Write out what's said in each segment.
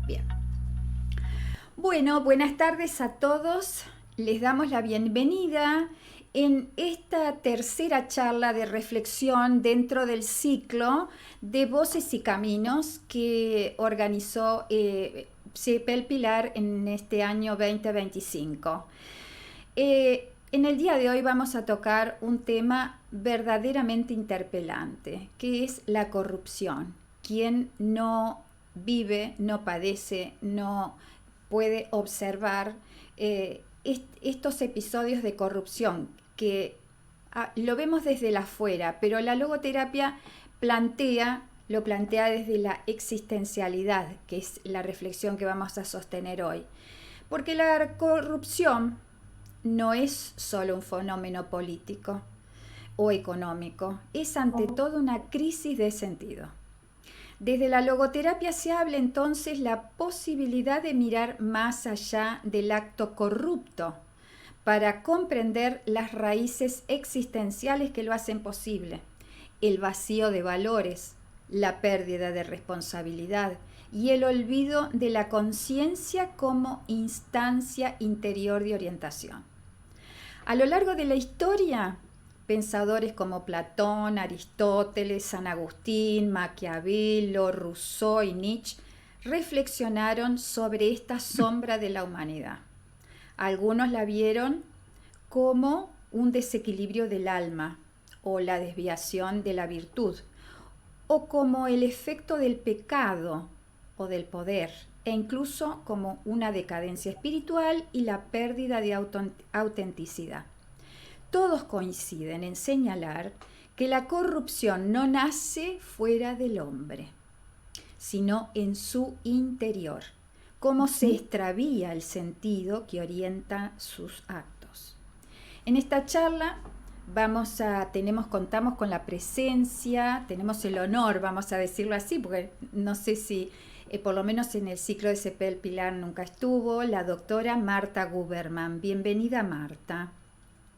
Bien. Bueno, buenas tardes a todos. Les damos la bienvenida en esta tercera charla de reflexión dentro del ciclo de Voces y Caminos que organizó CEPEL Pilar en este año 2025. En el día de hoy vamos a tocar un tema verdaderamente interpelante, que es la corrupción. ¿Quién no vive, no padece, no puede observar estos episodios de corrupción que lo vemos desde la afuera, pero la logoterapia lo plantea desde la existencialidad, que es la reflexión que vamos a sostener hoy? Porque la corrupción no es solo un fenómeno político o económico, es ante todo una crisis de sentido. Desde la logoterapia se habla entonces la posibilidad de mirar más allá del acto corrupto para comprender las raíces existenciales que lo hacen posible, el vacío de valores, la pérdida de responsabilidad y el olvido de la conciencia como instancia interior de orientación. A lo largo de la historia, pensadores como Platón, Aristóteles, San Agustín, Maquiavelo, Rousseau y Nietzsche reflexionaron sobre esta sombra de la humanidad. Algunos la vieron como un desequilibrio del alma o la desviación de la virtud, o como el efecto del pecado o del poder, e incluso como una decadencia espiritual y la pérdida de autenticidad. Todos coinciden en señalar que la corrupción no nace fuera del hombre, sino en su interior, cómo se extravía el sentido que orienta sus actos. En esta charla contamos con la presencia, tenemos el honor, vamos a decirlo así, porque no sé si por lo menos en el ciclo de CEPEL Pilar nunca estuvo, la doctora Marta Guberman. Bienvenida, Marta.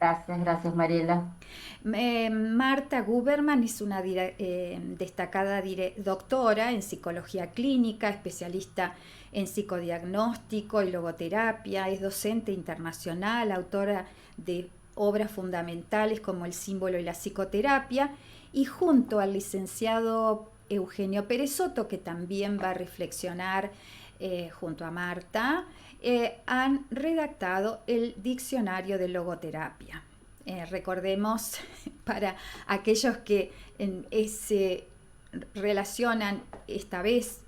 Gracias, Mariela. Marta Guberman es una destacada doctora en psicología clínica, especialista en psicodiagnóstico y logoterapia, es docente internacional, autora de obras fundamentales como El símbolo y la psicoterapia, y junto al licenciado Eugenio Peresotto, que también va a reflexionar junto a Marta, han redactado el diccionario de logoterapia. Recordemos, para aquellos que se relacionan esta vez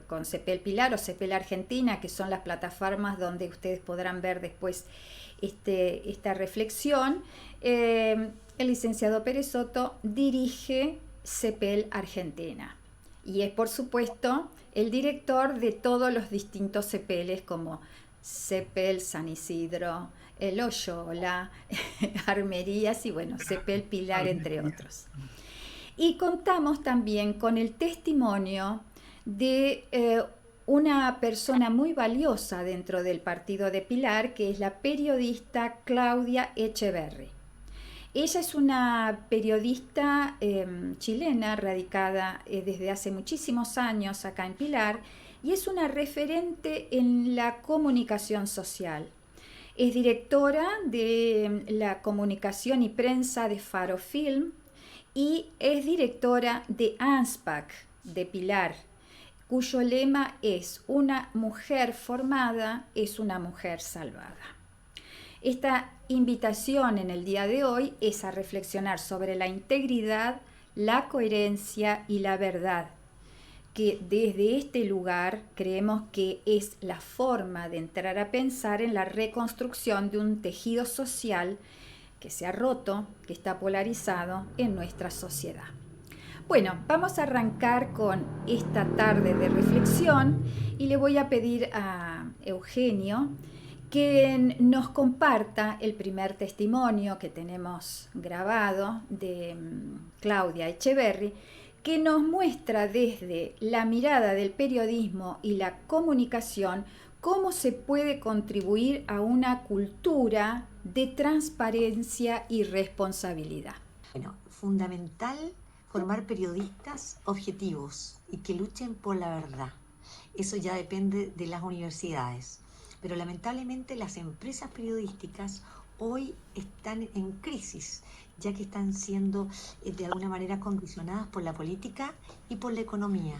con CEPEL Pilar o CEPEL Argentina, que son las plataformas donde ustedes podrán ver después esta reflexión, el licenciado Peresotto dirige CEPEL Argentina y es, por supuesto, el director de todos los distintos CEPELes como CEPEL San Isidro, Loyola, Armerías y bueno, CEPEL Pilar, entre otros. Y contamos también con el testimonio de una persona muy valiosa dentro del partido de Pilar, que es la periodista Claudia Echeverri. Ella es una periodista chilena radicada desde hace muchísimos años acá en Pilar y es una referente en la comunicación social. Es directora de la comunicación y prensa de Faro Film y es directora de ANSPAC de Pilar, cuyo lema es: una mujer formada es una mujer salvada. Esta invitación en el día de hoy es a reflexionar sobre la integridad, la coherencia y la verdad, que desde este lugar creemos que es la forma de entrar a pensar en la reconstrucción de un tejido social que se ha roto, que está polarizado en nuestra sociedad. Bueno, vamos a arrancar con esta tarde de reflexión y le voy a pedir a Eugenio que nos comparta el primer testimonio que tenemos grabado de Claudia Echeverri, que nos muestra desde la mirada del periodismo y la comunicación cómo se puede contribuir a una cultura de transparencia y responsabilidad. Bueno, fundamental formar periodistas objetivos y que luchen por la verdad. Eso ya depende de las universidades. Pero lamentablemente las empresas periodísticas hoy están en crisis, ya que están siendo de alguna manera condicionadas por la política y por la economía.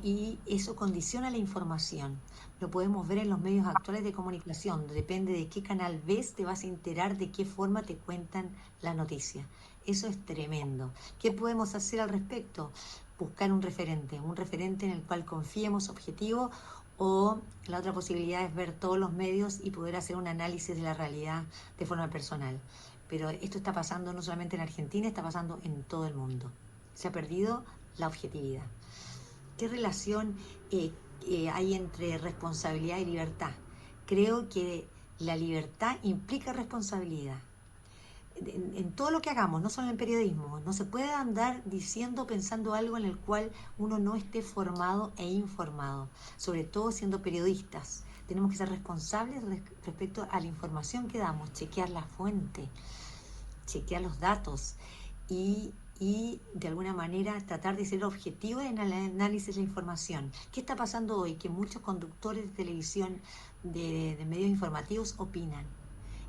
Y eso condiciona la información. Lo podemos ver en los medios actuales de comunicación. Depende de qué canal ves, te vas a enterar de qué forma te cuentan la noticia. Eso es tremendo. ¿Qué podemos hacer al respecto? Buscar un referente en el cual confiemos objetivo, o la otra posibilidad es ver todos los medios y poder hacer un análisis de la realidad de forma personal. Pero esto está pasando no solamente en Argentina, está pasando en todo el mundo. Se ha perdido la objetividad. ¿Qué relación hay entre responsabilidad y libertad? Creo que la libertad implica responsabilidad. En todo lo que hagamos, no solo en el periodismo, no se puede andar diciendo, pensando algo en el cual uno no esté formado e informado, sobre todo siendo periodistas. Tenemos que ser responsables respecto a la información que damos, chequear la fuente, chequear los datos y de alguna manera tratar de ser objetivo en el análisis de la información. ¿Qué está pasando hoy? Que muchos conductores de televisión, de medios informativos, opinan.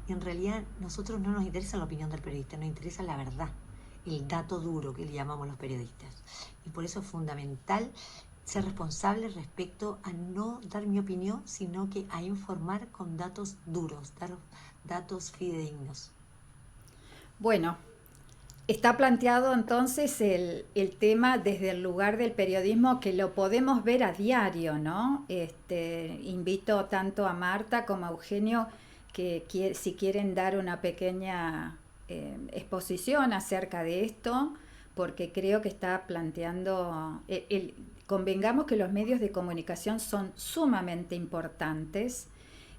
Y en realidad nosotros no nos interesa la opinión del periodista, nos interesa la verdad, el dato duro que le llamamos los periodistas. Y por eso es fundamental ser responsable respecto a no dar mi opinión, sino que a informar con datos duros, datos fidedignos. Bueno, está planteado entonces el tema desde el lugar del periodismo que lo podemos ver a diario, ¿no? Invito tanto a Marta como a Eugenio que si quieren dar una pequeña exposición acerca de esto, porque creo que está planteando, convengamos que los medios de comunicación son sumamente importantes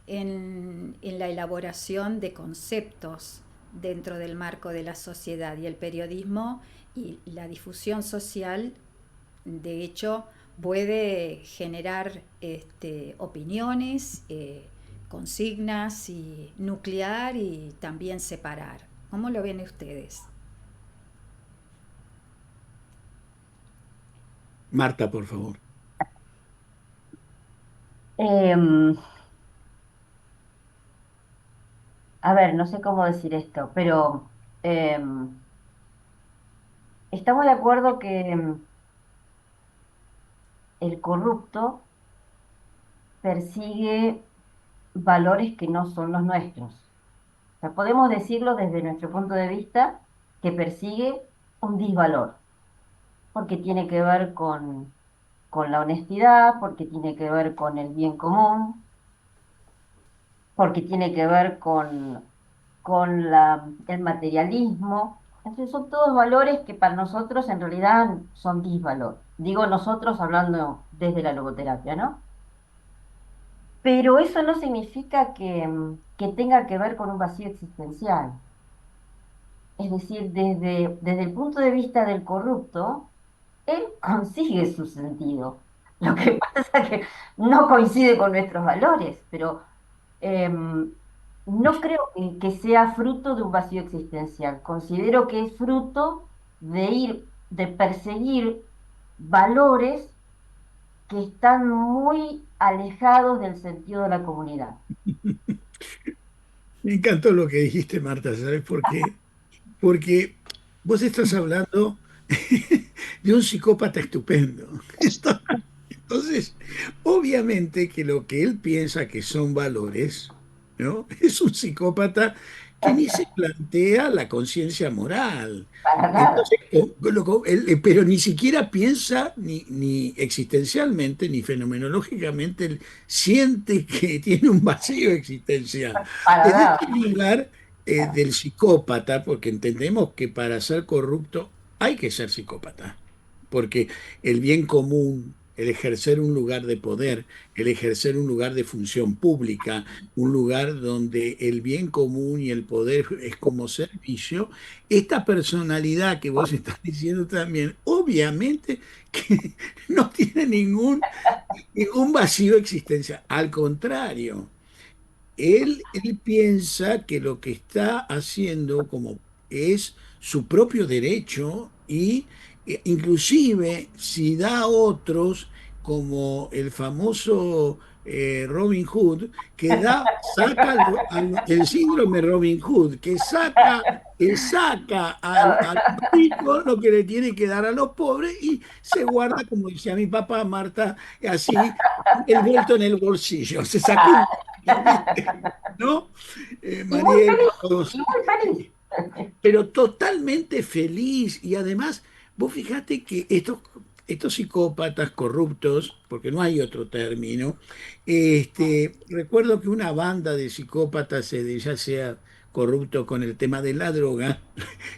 en la elaboración de conceptos dentro del marco de la sociedad, y el periodismo y la difusión social de hecho puede generar opiniones, consignas, y nuclear y también separar. ¿Cómo lo ven ustedes? Marta, por favor. Em, a ver, no sé cómo decir esto, pero em, estamos de acuerdo que el corrupto persigue valores que no son los nuestros. O sea, podemos decirlo desde nuestro punto de vista que persigue un disvalor, porque tiene que ver con la honestidad, porque tiene que ver con el bien común, porque tiene que ver con el materialismo. Entonces son todos valores que para nosotros en realidad son disvalor. Digo nosotros hablando desde la logoterapia, ¿no? Pero eso no significa que tenga que ver con un vacío existencial. Es decir, desde el punto de vista del corrupto, él consigue su sentido. Lo que pasa es que no coincide con nuestros valores, pero no creo que sea fruto de un vacío existencial. Considero que es fruto de perseguir valores que están muy alejados del sentido de la comunidad. Me encantó lo que dijiste, Marta, ¿sabes por qué? Porque vos estás hablando de un psicópata estupendo. Entonces, obviamente que lo que él piensa que son valores, ¿no? Es un psicópata que ni se plantea la conciencia moral. Para nada. Entonces, pero ni siquiera piensa ni existencialmente, ni fenomenológicamente, él siente que tiene un vacío existencial. Para Desde nada. este lugar del psicópata, porque entendemos que para ser corrupto hay que ser psicópata, porque el bien común, el ejercer un lugar de poder, el ejercer un lugar de función pública, un lugar donde el bien común y el poder es como servicio, esta personalidad que vos estás diciendo también, obviamente que no tiene ningún vacío existencial. Al contrario, él piensa que lo que está haciendo como es su propio derecho y inclusive si da a otros, como el famoso Robin Hood, que saca el síndrome Robin Hood, que saca a los ricos lo que le tiene que dar a los pobres y se guarda, como decía mi papá, Marta, así, el vuelto en el bolsillo. Se sacó un... ¿viste? ¿No? Y muy Mariela, feliz, todos. y muy feliz. Pero totalmente feliz. Y además, vos fijate que estos psicópatas corruptos, porque no hay otro término, recuerdo que una banda de psicópatas, ya sea corruptos con el tema de la droga,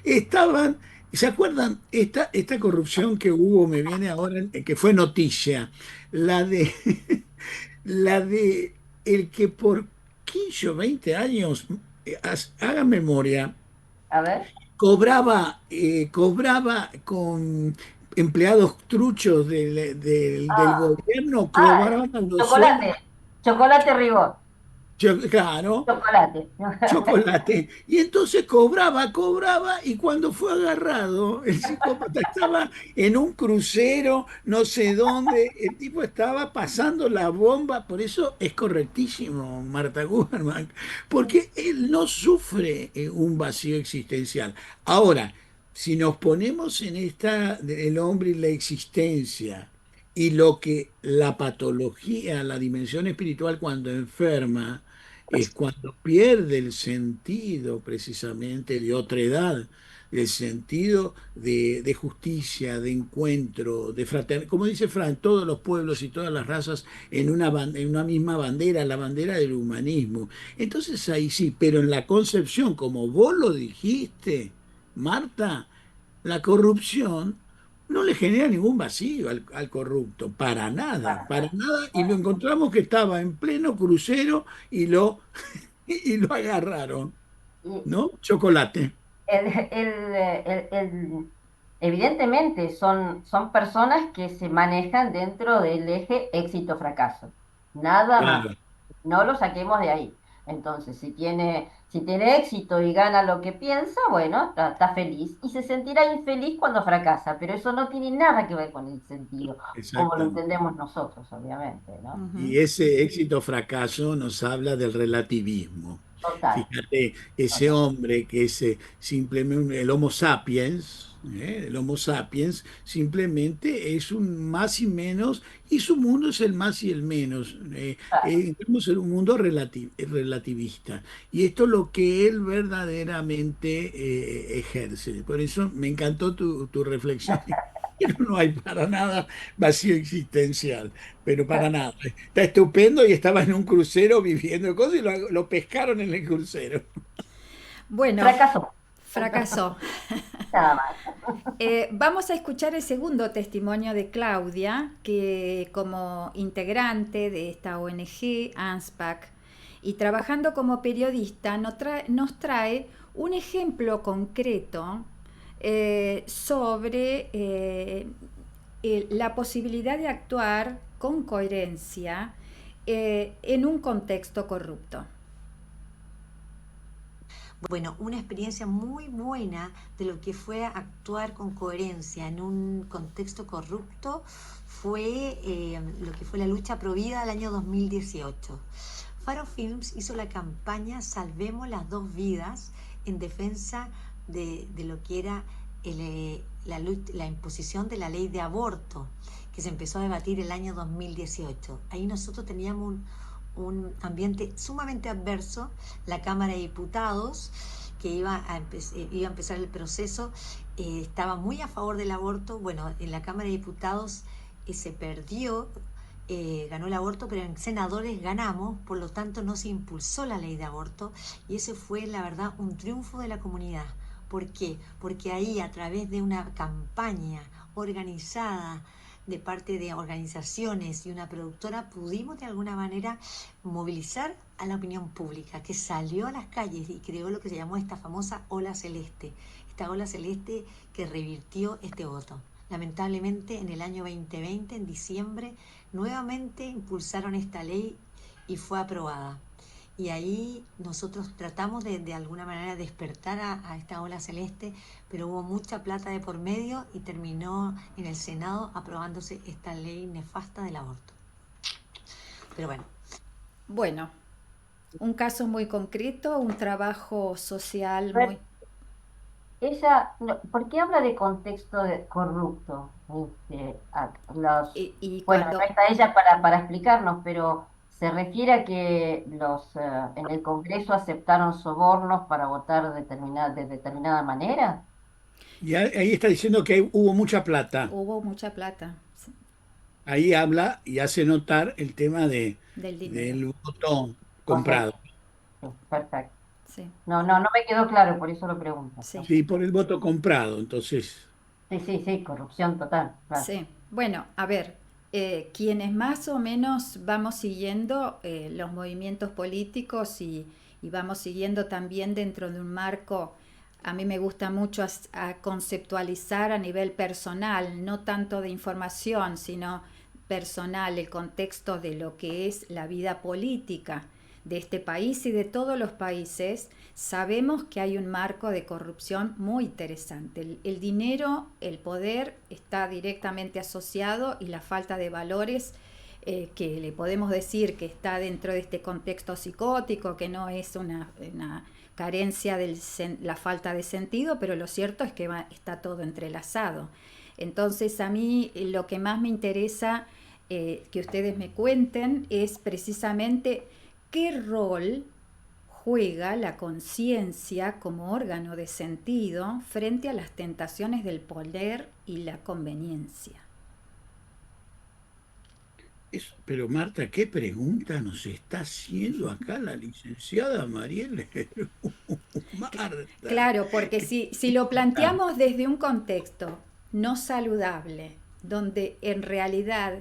estaban, ¿se acuerdan? Esta corrupción que hubo, me viene ahora, que fue noticia, la de, la de el que por 15 o 20 años, haga memoria, A ver. cobraba con empleados truchos del Ah, gobierno, ah, cobraban los sueldos. chocolate, chocolate Ribot, Claro, chocolate. chocolate. Y entonces cobraba, y cuando fue agarrado, el psicópata estaba en un crucero, no sé dónde, el tipo estaba pasando la bomba, por eso es correctísimo, Marta Guberman, porque él no sufre un vacío existencial. Ahora, si nos ponemos en esta del hombre y la existencia, y lo que la patología, la dimensión espiritual cuando enferma, es cuando pierde el sentido precisamente de otra edad, el sentido de justicia, de encuentro, de fraternidad, como dice Frank, todos los pueblos y todas las razas en una misma bandera, la bandera del humanismo. Entonces ahí sí, pero en la concepción, como vos lo dijiste, Marta, la corrupción no le genera ningún vacío al corrupto, para nada, y lo encontramos que estaba en pleno crucero y lo agarraron, Y ¿no? Chocolate. evidentemente son personas que se manejan dentro del eje éxito-fracaso. Nada más. Claro, No lo saquemos de ahí. Entonces, si tiene éxito y gana lo que piensa, bueno, está feliz. Y se sentirá infeliz cuando fracasa, pero eso no tiene nada que ver con el sentido, como lo exactamente. entendemos nosotros, obviamente, ¿no? Ujú. Y ese éxito-fracaso nos habla del relativismo. Total. Fíjate, ese Total. hombre que es simplemente el Homo sapiens simplemente es un más y menos, y su mundo es el más y el menos. Entramos en un mundo relativista. Y esto es lo que él verdaderamente ejerce. Por eso me encantó tu reflexión. Pero no hay para nada vacío existencial, pero para nada. Está estupendo y estaba en un crucero viviendo cosas y lo pescaron en el crucero. Bueno, Fracasó. fracasó. Nada más. Vamos a escuchar el segundo testimonio de Claudia, que como integrante de esta ONG, ANSPAC, y trabajando como periodista, nos trae un ejemplo concreto sobre la posibilidad de actuar con coherencia en un contexto corrupto. Bueno, una experiencia muy buena de lo que fue actuar con coherencia en un contexto corrupto fue lo que fue la lucha pro vida del año 2018. Faro Films hizo la campaña Salvemos las dos vidas en defensa de lo que era la imposición de la ley de aborto, que se empezó a debatir el año 2018. Ahí nosotros teníamos un ambiente sumamente adverso. La Cámara de Diputados, que iba a empezar el proceso, estaba muy a favor del aborto. Bueno, en la Cámara de Diputados se perdió, ganó el aborto, pero en senadores ganamos, por lo tanto no se impulsó la ley de aborto, y ese fue, la verdad, un triunfo de la comunidad. ¿Por qué? Porque ahí, a través de una campaña organizada de parte de organizaciones y una productora, pudimos de alguna manera movilizar a la opinión pública, que salió a las calles y creó lo que se llamó esta famosa ola celeste, esta ola celeste que revirtió este voto. Lamentablemente, en el año 2020, en diciembre, nuevamente impulsaron esta ley y fue aprobada. Y ahí nosotros tratamos de alguna manera despertar a esta ola celeste, pero hubo mucha plata de por medio y terminó en el Senado aprobándose esta ley nefasta del aborto. Pero bueno, Bueno, un caso muy concreto, un trabajo social A ver, muy... ¿por qué habla de contexto corrupto? Y Bueno, no cuando está ella para explicarnos, pero se refiere a que en el Congreso aceptaron sobornos para votar de determinada manera. Y ahí está diciendo que hubo mucha plata. hubo mucha plata, sí, Ahí habla y hace notar el tema del dinero, del voto O sea, comprado. sí, perfecto. sí, No me quedó claro, por eso lo pregunto. sí. Sí, por el voto comprado. Entonces, Sí, corrupción total, claro. Sí, bueno, a ver, quienes más o menos vamos siguiendo los movimientos políticos y vamos siguiendo también dentro de un marco, a mí me gusta mucho a conceptualizar a nivel personal, no tanto de información, sino personal, el contexto de lo que es la vida política de este país y de todos los países. Sabemos que hay un marco de corrupción muy interesante. El dinero, el poder está directamente asociado y la falta de valores que le podemos decir que está dentro de este contexto psicótico, que no es una carencia de la falta de sentido, pero lo cierto es que está todo entrelazado. Entonces a mí lo que más me interesa que ustedes me cuenten es precisamente qué rol juega la conciencia como órgano de sentido frente a las tentaciones del poder y la conveniencia. pero Marta, ¿qué pregunta nos está haciendo acá la licenciada Mariel? Marta, Claro, porque si lo planteamos desde un contexto no saludable, donde en realidad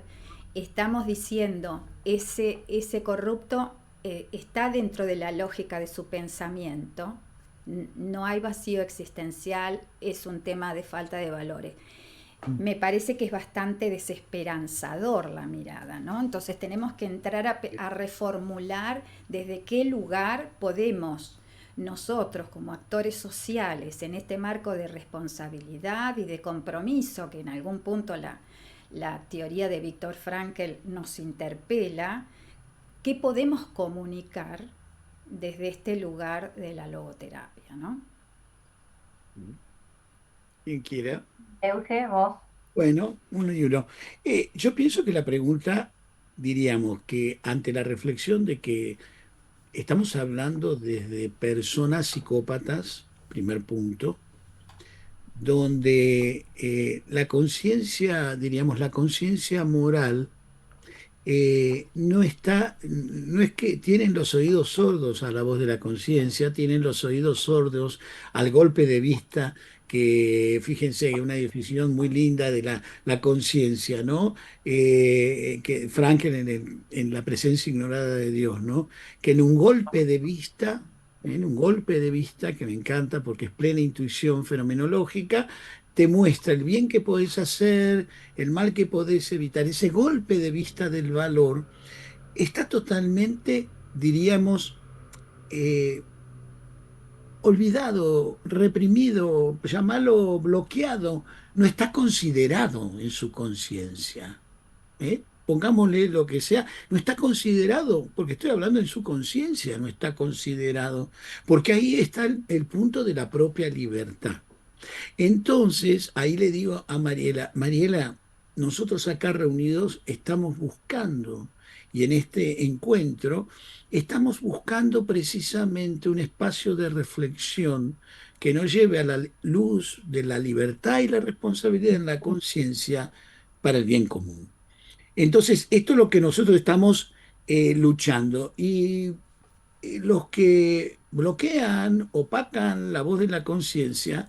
estamos diciendo ese corrupto está dentro de la lógica de su pensamiento, no hay vacío existencial, es un tema de falta de valores. Me parece que es bastante desesperanzador la mirada, ¿no? Entonces tenemos que entrar a reformular desde qué lugar podemos nosotros como actores sociales en este marco de responsabilidad y de compromiso que en algún punto la teoría de Viktor Frankl nos interpela, qué podemos comunicar desde este lugar de la logoterapia, ¿no? quien quiera. Euge, vos. Bueno, uno y uno. Yo pienso que la pregunta, diríamos que ante la reflexión de que estamos hablando desde personas psicópatas, primer punto, donde la conciencia, diríamos, la conciencia moral no es que tienen los oídos sordos a la voz de la conciencia, tienen los oídos sordos al golpe de vista, que fíjense, una definición muy linda de la conciencia, ¿no? Que Frankel en La presencia ignorada de Dios, ¿no? Que en un golpe de vista, en un golpe de vista, que me encanta porque es plena intuición fenomenológica, te muestra el bien que podés hacer, el mal que podés evitar, ese golpe de vista del valor, está totalmente, diríamos, eh, olvidado, reprimido, llamarlo bloqueado, no está considerado en su conciencia. Pongámosle lo que sea, no está considerado, porque estoy hablando en su conciencia, no está considerado, porque ahí está el punto de la propia libertad. Entonces, ahí le digo a Mariela, Mariela, nosotros acá reunidos estamos buscando, y en este encuentro, estamos buscando precisamente un espacio de reflexión que nos lleve a la luz de la libertad y la responsabilidad en la conciencia para el bien común. Entonces, esto es lo que nosotros estamos luchando. Y los que bloquean, opacan la voz de la conciencia,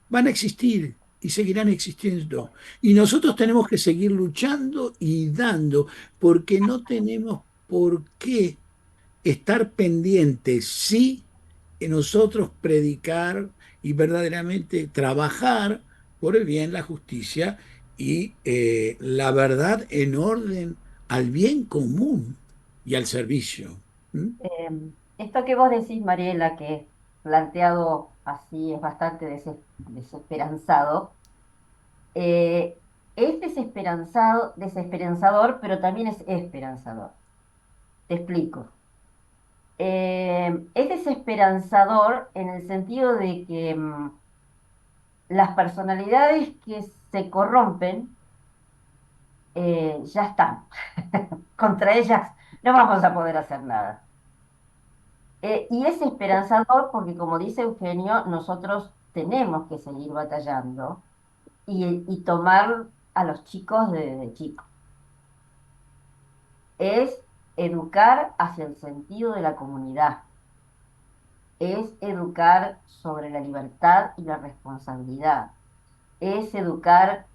van a existir y seguirán existiendo. Y nosotros tenemos que seguir luchando y dando, porque no tenemos por qué estar pendientes, sí, en nosotros predicar y verdaderamente trabajar por el bien, la justicia y la verdad en orden al bien común y al servicio. ¿Mm? esto que vos decís, Mariela, que planteado así es bastante desesperanzado, es desesperanzador, pero también es esperanzador. Te explico. Es desesperanzador en el sentido de que las personalidades que se corrompen ya están. Contra ellas no vamos a poder hacer nada. Y es esperanzador porque, como dice Eugenio, nosotros tenemos que seguir batallando y tomar a los chicos de chicos. Es educar hacia el sentido de la comunidad, es educar sobre la libertad y la responsabilidad, es educar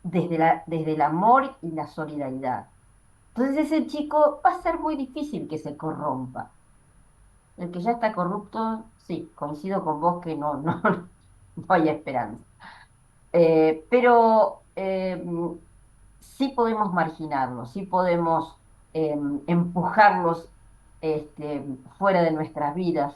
desde el amor y la solidaridad. Entonces ese chico va a ser muy difícil que se corrompa. El que ya está corrupto, sí, coincido con vos que no hay esperanza. Pero sí podemos marginarlos, sí podemos empujarlos fuera de nuestras vidas,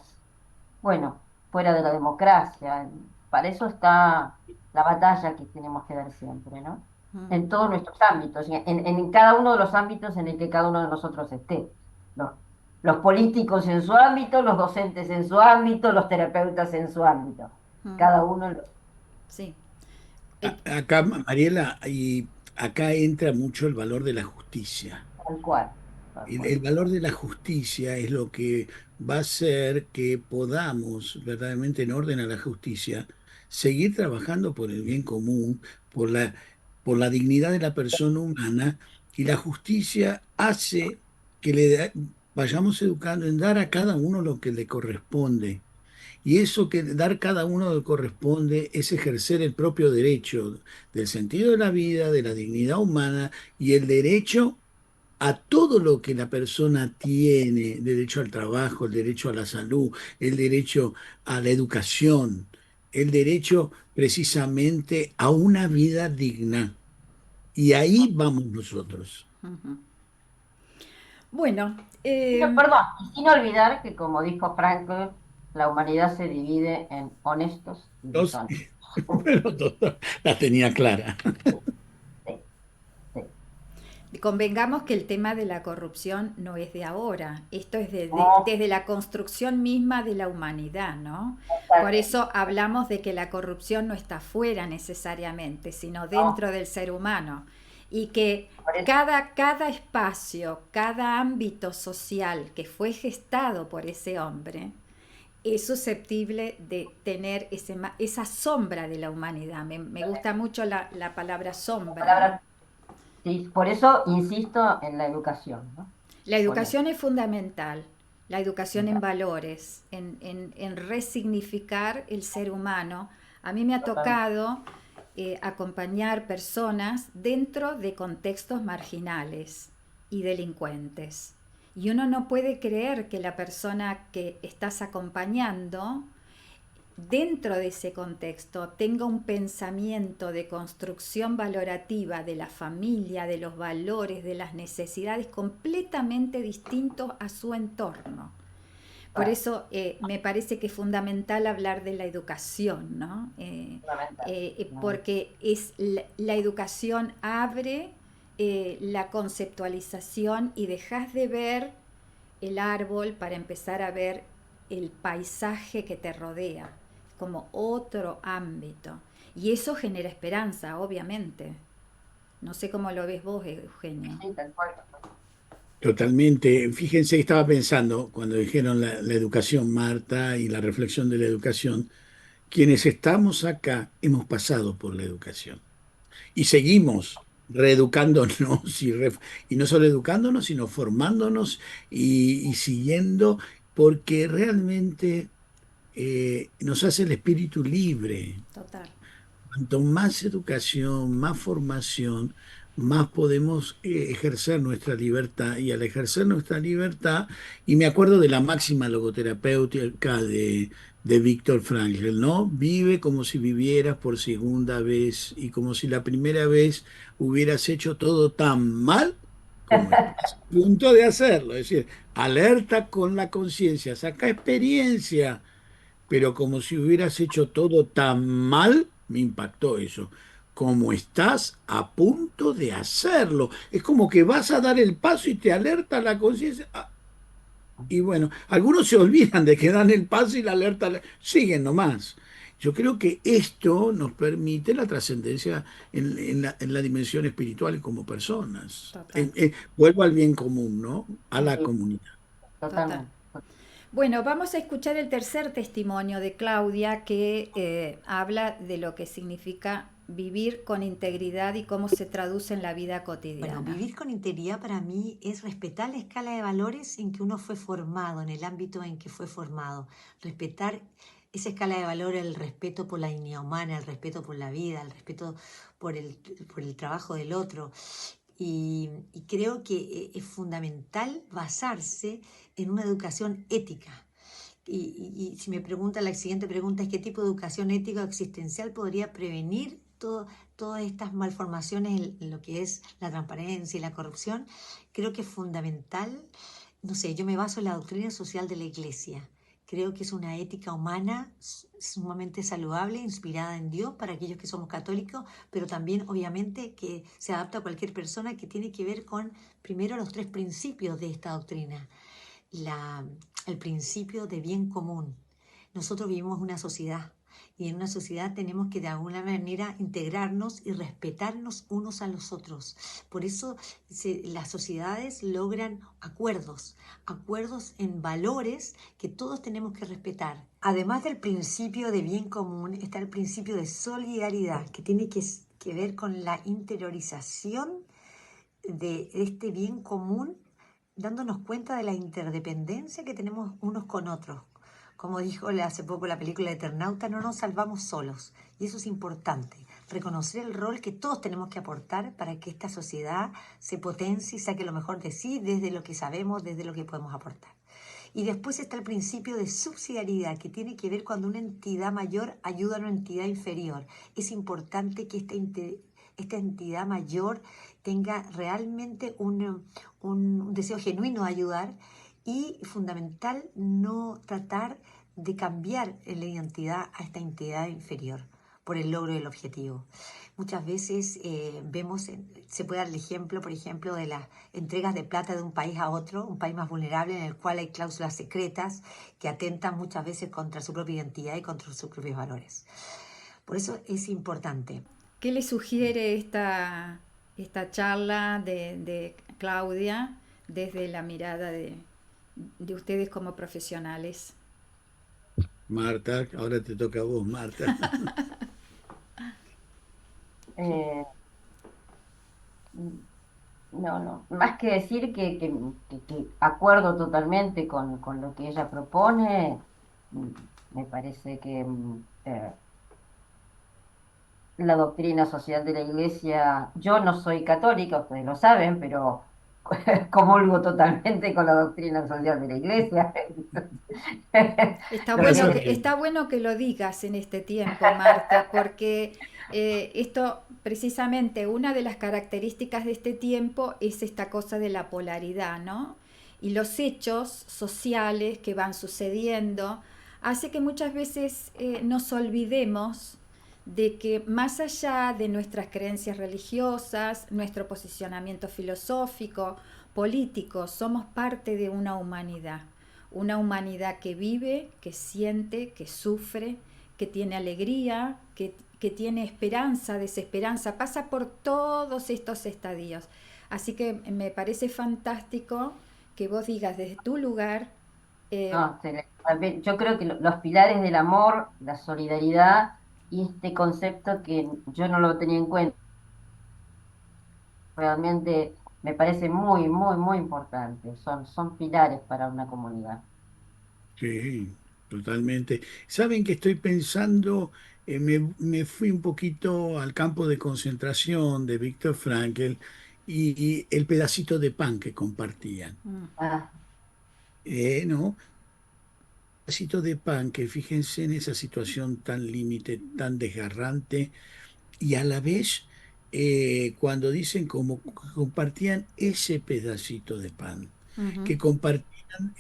bueno, fuera de la democracia. Para eso está la batalla que tenemos que dar siempre, ¿no? Mm. En todos nuestros ámbitos, en cada uno de los ámbitos en el que cada uno de nosotros esté. Los, los políticos en su ámbito, los docentes en su ámbito, los terapeutas en su ámbito. Mm. Cada uno Sí. Eh, Acá, Mariela, y acá entra mucho el valor de la justicia. tal cual, tal cual. El valor de la justicia es lo que va a hacer que podamos, verdaderamente en orden a la justicia, seguir trabajando por el bien común, por por la dignidad de la persona humana, y la justicia hace que vayamos educando en dar a cada uno lo que le corresponde. Y eso que dar cada uno le corresponde es ejercer el propio derecho del sentido de la vida, de la dignidad humana y el derecho a todo lo que la persona tiene, el derecho al trabajo, el derecho a la salud, el derecho a la educación, el derecho precisamente a una vida digna. Y ahí vamos nosotros. ujú. Bueno, No, perdón, y sin olvidar que, como dijo Franco, la humanidad se divide en honestos y Dos, deshonestos. pero la tenía clara. Sí, sí. convengamos que el tema de la corrupción no es de ahora, esto es No, desde la construcción misma de la humanidad, ¿no? Por exacto. eso hablamos de que la corrupción no está fuera necesariamente, sino No, dentro del ser humano. Y que por eso, cada espacio, cada ámbito social que fue gestado por ese hombre, es susceptible de tener esa sombra de la humanidad. Me gusta mucho la palabra sombra, ¿no? palabras, sí, por eso insisto en la educación, ¿no? La Por eso. educación es fundamental, la educación en valores, en resignificar el ser humano. A mí me ha Totalmente. tocado acompañar personas dentro de contextos marginales y delincuentes. Y uno no puede creer que la persona que estás acompañando dentro de ese contexto tenga un pensamiento de construcción valorativa de la familia, de los valores, de las necesidades completamente distintos a su entorno. Por Claro, eso me parece que es fundamental hablar de la educación, ¿no? fundamental, fundamental. Porque la educación abre la conceptualización y dejas de ver el árbol para empezar a ver el paisaje que te rodea como otro ámbito. Y eso genera esperanza, obviamente. No sé cómo lo ves vos, Eugenio. Sí, tal cual. Totalmente. Fíjense, estaba pensando cuando dijeron la educación, Marta, y la reflexión de la educación, quienes estamos acá hemos pasado por la educación y seguimos reeducándonos y no solo educándonos, sino formándonos y siguiendo, porque realmente nos hace el espíritu libre. Total. Cuanto más educación, más formación, más podemos ejercer nuestra libertad. Y al ejercer nuestra libertad, y me acuerdo de la máxima logoterapéutica de Víctor Frankl, ¿no? Vive como si vivieras por segunda vez y como si la primera vez hubieras hecho todo tan mal como estás a punto de hacerlo, es decir, alerta con la conciencia, saca experiencia, pero como si hubieras hecho todo tan mal, me impactó eso. Como estás a punto de hacerlo. Es como que vas a dar el paso y te alerta la conciencia. Y bueno, algunos se olvidan de que dan el paso y la alerta siguen nomás. Yo creo que esto nos permite la trascendencia en la dimensión espiritual como personas. Total, Vuelvo al bien común, ¿no? A la Sí, comunidad. total. totalmente. Bueno, vamos a escuchar el tercer testimonio de Claudia que habla de lo que significa vivir con integridad y cómo se traduce en la vida Bueno, cotidiana. vivir con integridad para mí es respetar la escala de valores en que uno fue formado, en el ámbito en que fue formado. Respetar esa escala de valores, el respeto por la dignidad humana, el respeto por la vida, el respeto por por el trabajo del otro. Y creo que es fundamental basarse en una educación ética. Y si me pregunta, la siguiente pregunta es qué tipo de educación ética o existencial podría prevenir todas estas malformaciones en lo que es la transparencia y la corrupción. Creo que es fundamental, no sé, yo me baso en la doctrina social de la Iglesia. Creo que es una ética humana sumamente saludable, inspirada en Dios para aquellos que somos católicos, pero también obviamente que se adapta a cualquier persona, que tiene que ver con primero los tres principios de esta doctrina. La, el principio de bien común. Nosotros vivimos una sociedad y en una sociedad tenemos que de alguna manera integrarnos y respetarnos unos a los otros. Por eso las sociedades logran acuerdos en valores que todos tenemos que respetar. Además del principio de bien común está el principio de solidaridad que tiene que ver con la interiorización de este bien común, dándonos cuenta de la interdependencia que tenemos unos con otros. Como dijo hace poco la película Eternauta, no nos salvamos solos. Y eso es importante, reconocer el rol que todos tenemos que aportar para que esta sociedad se potencie y saque lo mejor de sí desde lo que sabemos, desde lo que podemos aportar. Y después está el principio de subsidiariedad, que tiene que ver cuando una entidad mayor ayuda a una entidad inferior. Es importante que esta entidad mayor tenga realmente un deseo genuino de ayudar y fundamental no tratar de cambiar la identidad a esta entidad inferior por el logro del objetivo. Muchas veces se puede dar el ejemplo, por ejemplo, de las entregas de plata de un país a otro, un país más vulnerable en el cual hay cláusulas secretas que atentan muchas veces contra su propia identidad y contra sus propios valores. Por eso es importante. ¿Qué le sugiere esta charla de Claudia desde la mirada de ustedes como profesionales? Marta, ahora te toca a vos, Marta. Eh, no, no, más que decir que acuerdo totalmente con lo que ella propone, mm, me parece que la doctrina social de la Iglesia, yo no soy católica, ustedes lo saben, pero comulgo totalmente con la doctrina social de la Iglesia. Pasa Entonces, que Está bueno que lo digas en este tiempo, Marta, porque esto precisamente una de las características de este tiempo es esta cosa de la polaridad, ¿no? Y los hechos sociales que van sucediendo hace que muchas veces nos olvidemos de que más allá de nuestras creencias religiosas, nuestro posicionamiento filosófico, político, somos parte de una humanidad que vive, que siente, que sufre, que tiene alegría, que tiene esperanza, desesperanza, pasa por todos estos estadios. Así que me parece fantástico que vos digas desde tu lugar, eh, no, yo creo que los pilares del amor, la solidaridad y este concepto que yo no lo tenía en cuenta, realmente me parece muy, muy, muy importante. Son pilares para una comunidad. sí, totalmente. ¿Saben que estoy pensando? Me fui un poquito al campo de concentración de Víctor Frankl y el pedacito de pan que compartían. Ah, ¿No? Pedacito de pan que fíjense en esa situación tan límite, tan desgarrante y a la vez cuando dicen como que compartían ese pedacito de pan, Ujú. que compartían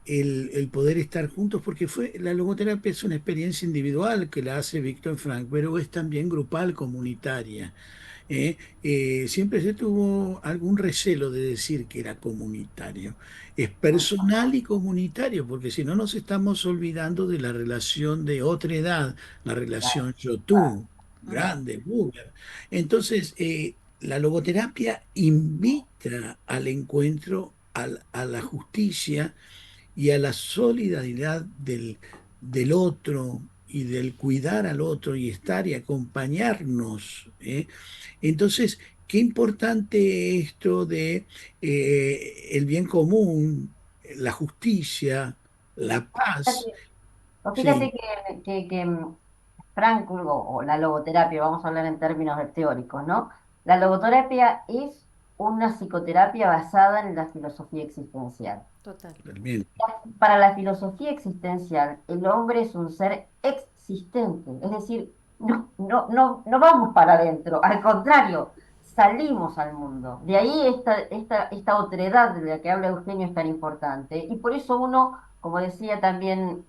el poder estar juntos, porque la logoterapia es una experiencia individual que la hace Víctor Frank, pero es también grupal, comunitaria. ¿Eh? Siempre se tuvo algún recelo de decir que era comunitario. Es personal y comunitario, porque si no nos estamos olvidando de la relación de otra edad, la relación yo-tú, Ujú. grande, Buber. Entonces, la logoterapia invita al encuentro, a la justicia y a la solidaridad del otro y del cuidar al otro y estar y acompañarnos. Entonces, qué importante esto de el bien común, la justicia, la paz. Fíjate, o fíjate Sí, que Frank, o la logoterapia, vamos a hablar en términos teóricos, ¿no? La logoterapia es una psicoterapia basada en la filosofía existencial. Total. realmente. Para la filosofía existencial, el hombre es un ser existente, es decir, no vamos para adentro, al contrario, salimos al mundo. De ahí esta otredad de la que habla Eugenio es tan importante. Y por eso uno, como decía también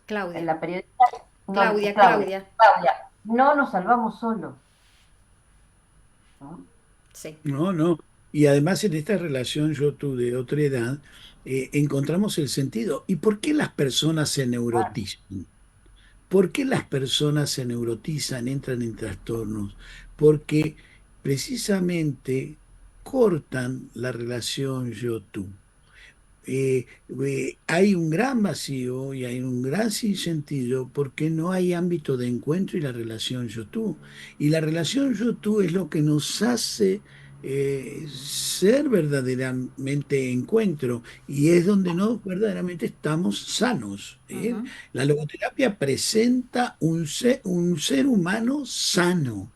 Claudia. la periodista, no, Claudia, Claudia, Claudia. Claudia, no nos salvamos solos, ¿no? Sí. No, no. Y además en esta relación yo-tú de otra edad, encontramos el sentido. ¿Y por qué las personas se Ah, neurotizan? ¿Por qué las personas se neurotizan, entran en trastornos? Porque precisamente cortan la relación yo-tú. Hay un gran vacío y hay un gran sinsentido porque no hay ámbito de encuentro y la relación yo-tú. Y la relación yo-tú es lo que nos hace ser verdaderamente encuentro y es donde no verdaderamente estamos sanos. Ujú. La logoterapia presenta un ser humano sano,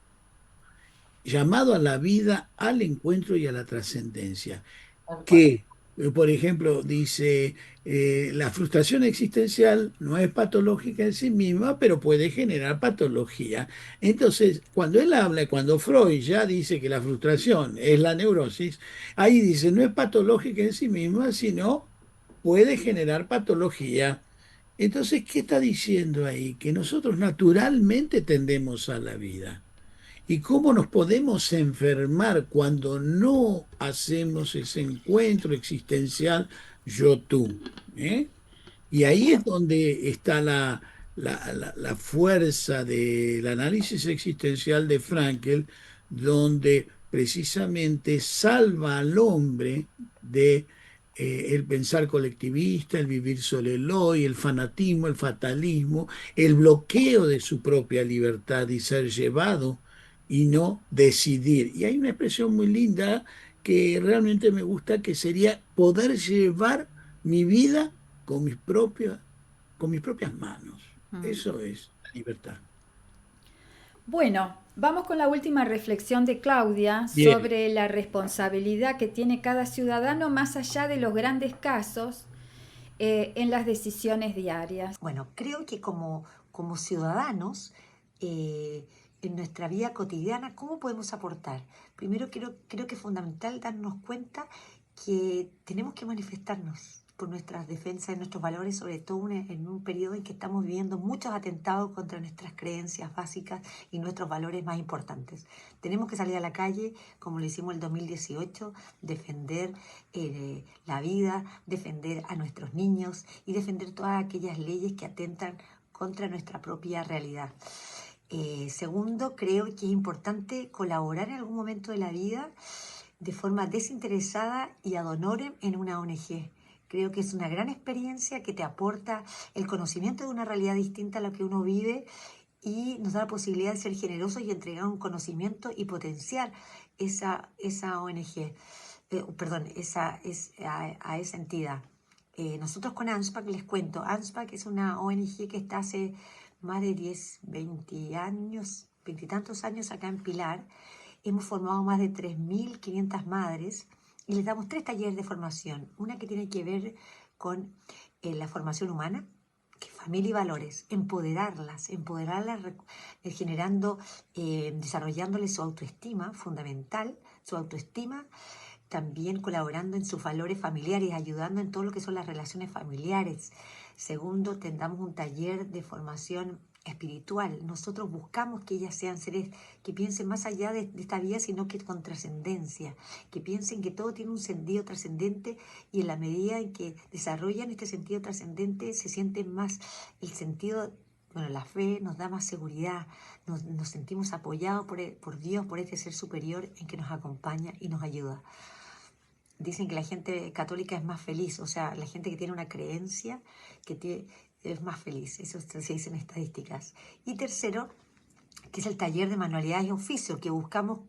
llamado a la vida, al encuentro y a la trascendencia tal cual. que, por ejemplo, dice, la frustración existencial no es patológica en sí misma, pero puede generar patología. Entonces, cuando él habla, cuando Freud ya dice que la frustración es la neurosis, ahí dice, no es patológica en sí misma, sino puede generar patología. Entonces, ¿qué está diciendo ahí? Que nosotros naturalmente tendemos a la vida. ¿Y cómo nos podemos enfermar cuando no hacemos ese encuentro existencial yo-tú? ¿Eh? Y ahí es donde está la fuerza del análisis existencial de Frankl, donde precisamente salva al hombre de el pensar colectivista, el vivir solo el hoy, el fanatismo, el fatalismo, el bloqueo de su propia libertad y ser llevado y no decidir. Y hay una expresión muy linda que realmente me gusta, que sería poder llevar mi vida con mis propias manos. Mm. Eso es la libertad. Bueno, vamos con la última reflexión de Claudia Bien. sobre la responsabilidad que tiene cada ciudadano más allá de los grandes casos en las decisiones diarias. Bueno, creo que como ciudadanos, en nuestra vida cotidiana, ¿cómo podemos aportar? Primero, creo que es fundamental darnos cuenta que tenemos que manifestarnos por nuestras defensas y nuestros valores, sobre todo en un periodo en que estamos viviendo muchos atentados contra nuestras creencias básicas y nuestros valores más importantes. Tenemos que salir a la calle, como lo hicimos el 2018, defender la vida, defender a nuestros niños y defender todas aquellas leyes que atentan contra nuestra propia realidad. Segundo, creo que es importante colaborar en algún momento de la vida de forma desinteresada y ad honorem en una ONG. Creo que es una gran experiencia que te aporta el conocimiento de una realidad distinta a la que uno vive y nos da la posibilidad de ser generosos y entregar un conocimiento y potenciar esa ONG, perdón, a esa entidad. Nosotros con ANSPAC les cuento, ANSPAC es una ONG que está hace más de 10, 20 años, 20 y tantos años acá en Pilar. Hemos formado más de 3.500 madres y les damos 3 talleres de formación. Una que tiene que ver con la formación humana, que familia y valores, empoderarlas, generando, desarrollándoles su autoestima fundamental, su autoestima, también colaborando en sus valores familiares, ayudando en todo lo que son las relaciones familiares. Segundo, tendamos un taller de formación espiritual. Nosotros buscamos que ellas sean seres que piensen más allá de esta vida, sino que con trascendencia, que piensen que todo tiene un sentido trascendente, y en la medida en que desarrollan este sentido trascendente se sienten más el sentido. Bueno, la fe nos da más seguridad, nos sentimos apoyados por Dios, por este ser superior en que nos acompaña y nos ayuda. Dicen que la gente católica es más feliz, o sea, la gente que tiene una creencia es más feliz, eso se dice en estadísticas. Y tercero, que es el taller de manualidades y oficios, que buscamos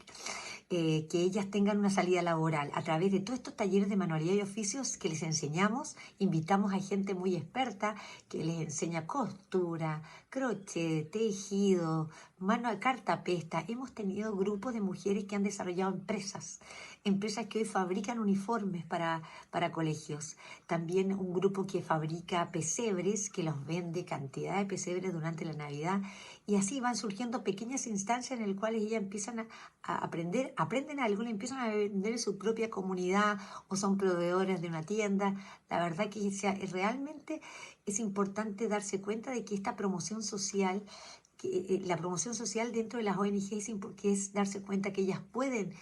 que ellas tengan una salida laboral. A través de todos estos talleres de manualidades y oficios que les enseñamos, invitamos a gente muy experta que les enseña costura, crochet, tejido, mano de cartapesta. Hemos tenido grupos de mujeres que han desarrollado empresas que hoy fabrican uniformes para colegios. También un grupo que fabrica pesebres, que los vende cantidad de pesebres durante la Navidad. Y así van surgiendo pequeñas instancias en las cuales ellas empiezan a aprenden algo, le empiezan a vender en su propia comunidad o son proveedores de una tienda. La verdad que realmente es importante darse cuenta de que esta promoción social, la promoción social dentro de las ONG es darse cuenta que ellas pueden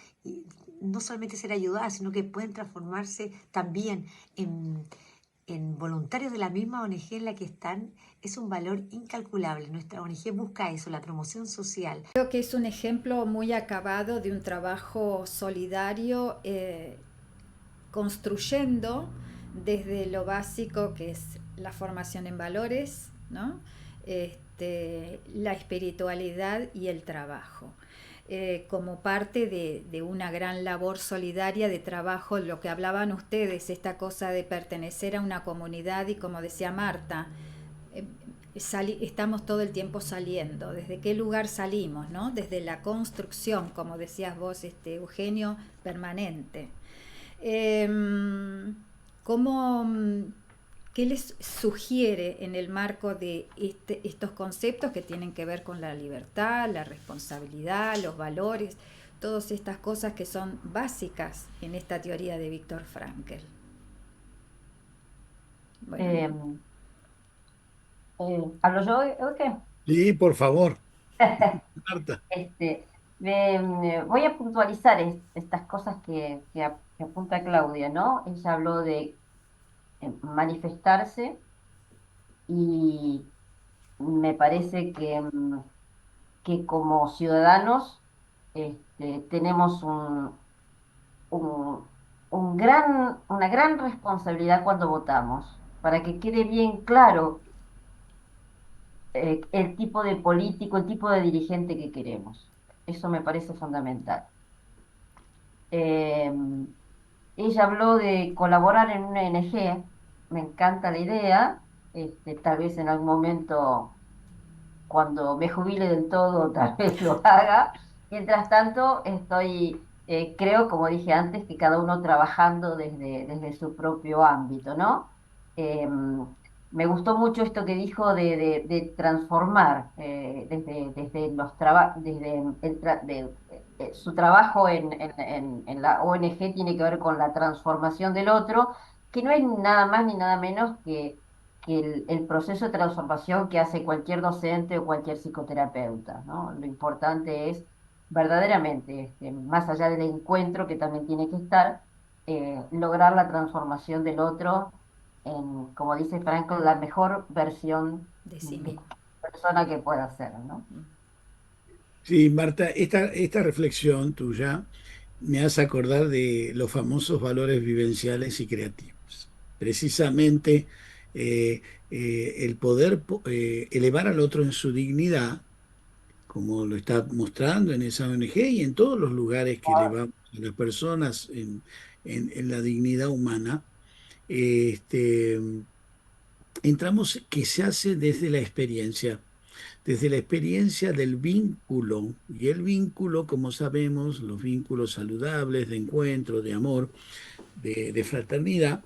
no solamente ser ayudadas, sino que pueden transformarse también en voluntarios de la misma ONG en la que están. Es un valor incalculable. Nuestra ONG busca eso, la promoción social. Creo que es un ejemplo muy acabado de un trabajo solidario, construyendo desde lo básico, que es la formación en valores, ¿no? La espiritualidad y el trabajo. Como parte de una gran labor solidaria de trabajo, lo que hablaban ustedes, esta cosa de pertenecer a una comunidad, y como decía Marta, estamos todo el tiempo saliendo. ¿Desde qué lugar salimos, no? Desde la construcción, como decías vos, Eugenio, permanente. ¿Qué les sugiere en el marco de estos conceptos que tienen que ver con la libertad, la responsabilidad, los valores, todas estas cosas que son básicas en esta teoría de Viktor Frankl? Bueno. ¿Hablo yo o qué? Sí, por favor, Marta. Voy a puntualizar estas cosas que apunta Claudia, ¿no? Ella habló de manifestarse, y me parece que como ciudadanos tenemos un- una gran responsabilidad cuando votamos, para que quede bien claro el tipo de político, el tipo de dirigente que queremos. Eso me parece fundamental. Eh, Ella habló de colaborar en una ONG, me encanta la idea. Tal vez en algún momento, cuando me jubile del todo, tal vez lo haga. Mientras tanto, creo, como dije antes, que cada uno trabajando desde su propio ámbito, ¿no? Me gustó mucho esto que dijo de transformar, desde su trabajo en la ONG tiene que ver con la transformación del otro, que no es nada más ni nada menos que el proceso de transformación que hace cualquier docente o cualquier psicoterapeuta, ¿no? Lo importante es verdaderamente, más allá del encuentro que también tiene que estar, lograr la transformación del otro en, como dice Franco, la mejor versión De sí de mismo. persona que pueda ser, ¿no? Sí, Marta, esta reflexión tuya me hace acordar de los famosos valores vivenciales y creativos. Precisamente el poder elevar al otro en su dignidad, como lo está mostrando en esa ONG y en todos los lugares que elevamos a las personas en la dignidad humana. este, Entramos que se hace desde la experiencia del vínculo. Y el vínculo, como sabemos, los vínculos saludables de encuentro, de amor, de fraternidad,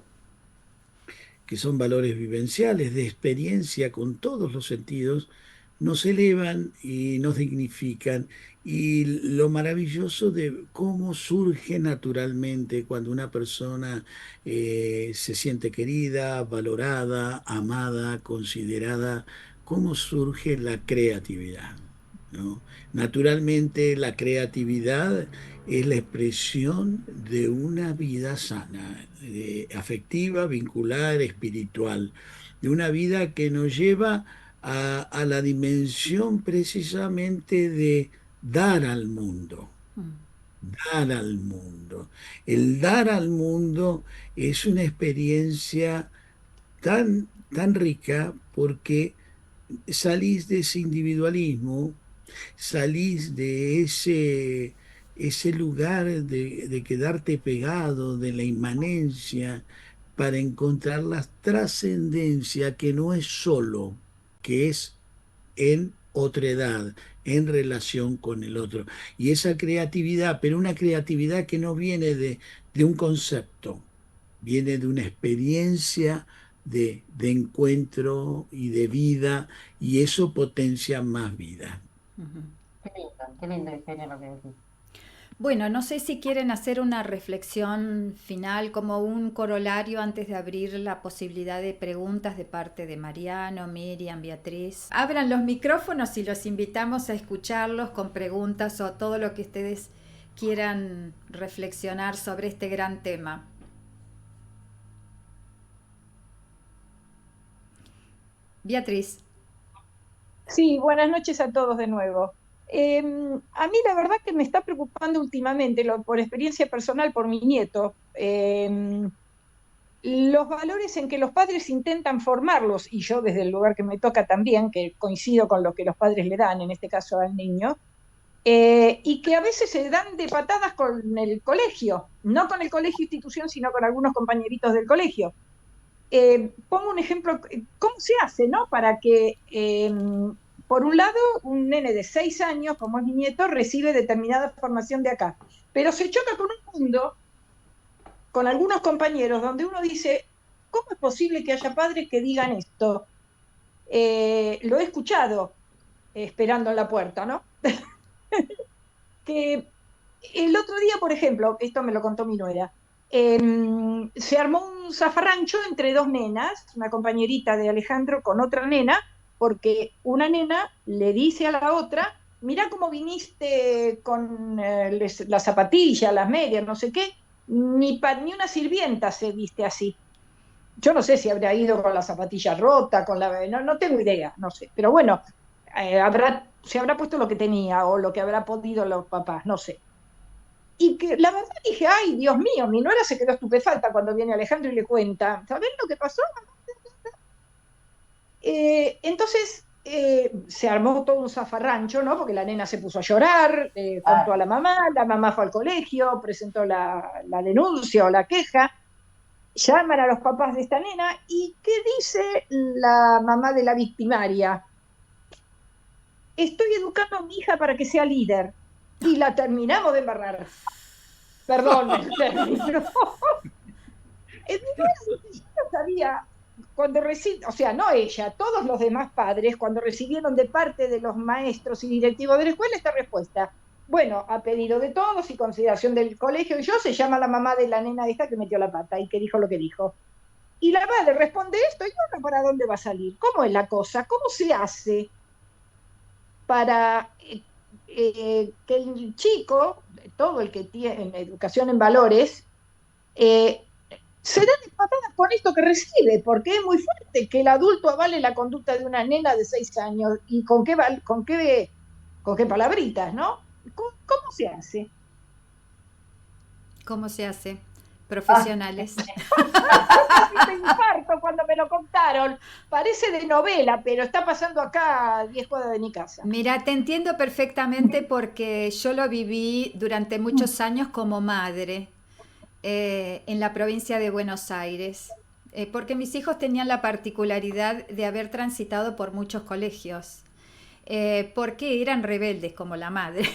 que son valores vivenciales, de experiencia con todos los sentidos, nos elevan y nos dignifican. Y lo maravilloso de cómo surge naturalmente cuando una persona se siente querida, valorada, amada, considerada, cómo surge la creatividad, ¿no? Naturalmente la creatividad es la expresión de una vida sana, afectiva, vincular, espiritual, de una vida que nos lleva a la dimensión precisamente de dar al mundo, Mm. dar al mundo. El dar al mundo es una experiencia tan rica porque salís de ese individualismo, salís de ese lugar de quedarte pegado, de la inmanencia, para encontrar la trascendencia que no es solo, que es en otredad, en relación con el otro. Y esa creatividad, pero una creatividad que no viene de un concepto, viene de una experiencia de encuentro y de vida, y eso potencia más vida. Ujú. Qué lindo, Eugenia, lo que decís. Bueno, no sé si quieren hacer una reflexión final como un corolario antes de abrir la posibilidad de preguntas de parte de Mariano, Miriam, Beatriz. Abran los micrófonos y los invitamos a escucharlos con preguntas o todo lo que ustedes quieran reflexionar sobre este gran tema. Beatriz. Sí, buenas noches a todos de nuevo. A mí la verdad que me está preocupando últimamente, por experiencia personal, por mi nieto, los valores en que los padres intentan formarlos, y yo desde el lugar que me toca también, que coincido con lo que los padres le dan, en este caso al niño, y que a veces se dan de patadas con el colegio, no con el colegio institución, sino con algunos compañeritos del colegio. Pongo un ejemplo, ¿cómo se hace, no? Para que, por un lado, un nene de 6 años, como es mi nieto, recibe determinada formación de acá, pero se choca con un mundo, con algunos compañeros, donde uno dice, ¿cómo es posible que haya padres que digan esto? Lo he escuchado esperando en la puerta, ¿no? Que el otro día, por ejemplo, esto me lo contó mi nuera, se armó un zafarrancho entre dos nenas, una compañerita de Alejandro con otra nena, porque una nena le dice a la otra, mirá cómo viniste con las zapatillas, las medias, no sé qué, ni una sirvienta se viste así. Yo no sé si habría ido con la zapatilla rota, no tengo idea, no sé, pero bueno, se habrá puesto lo que tenía o lo que habrá podido los papás, no sé. Y que la verdad dije, ay, Dios mío, mi nuera se quedó estupefacta cuando viene Alejandro y le cuenta, ¿sabés lo que pasó? Entonces se armó todo un zafarrancho, ¿no? Porque la nena se puso a llorar, contó a la mamá fue al colegio, presentó la denuncia o la queja, llaman a los papás de esta nena, ¿y qué dice la mamá de la victimaria? Estoy educando a mi hija para que sea líder. Y la terminamos de embarrar. Perdón, terminó. Yo sabía, o sea, no ella, todos los demás padres, cuando recibieron de parte de los maestros y directivos de la escuela esta respuesta. Bueno, a pedido de todos y consideración del colegio, y yo, se llama la mamá de la nena esta que metió la pata y que dijo lo que dijo. Y la madre responde esto, y bueno, ¿para dónde va a salir? ¿Cómo es la cosa? ¿Cómo se hace para que el chico, todo el que tiene educación en valores, se den patadas con esto que recibe? Porque es muy fuerte que el adulto avale la conducta de una nena de 6 años y con qué palabritas, ¿no? ¿Cómo se hace? ¿Cómo se hace? Profesionales. Me infarto cuando me lo contaron. Parece de novela, pero está pasando acá a 10 cuadras de mi casa. Mira, te entiendo perfectamente porque yo lo viví durante muchos años como madre en la provincia de Buenos Aires, porque mis hijos tenían la particularidad de haber transitado por muchos colegios, porque eran rebeldes como la madre.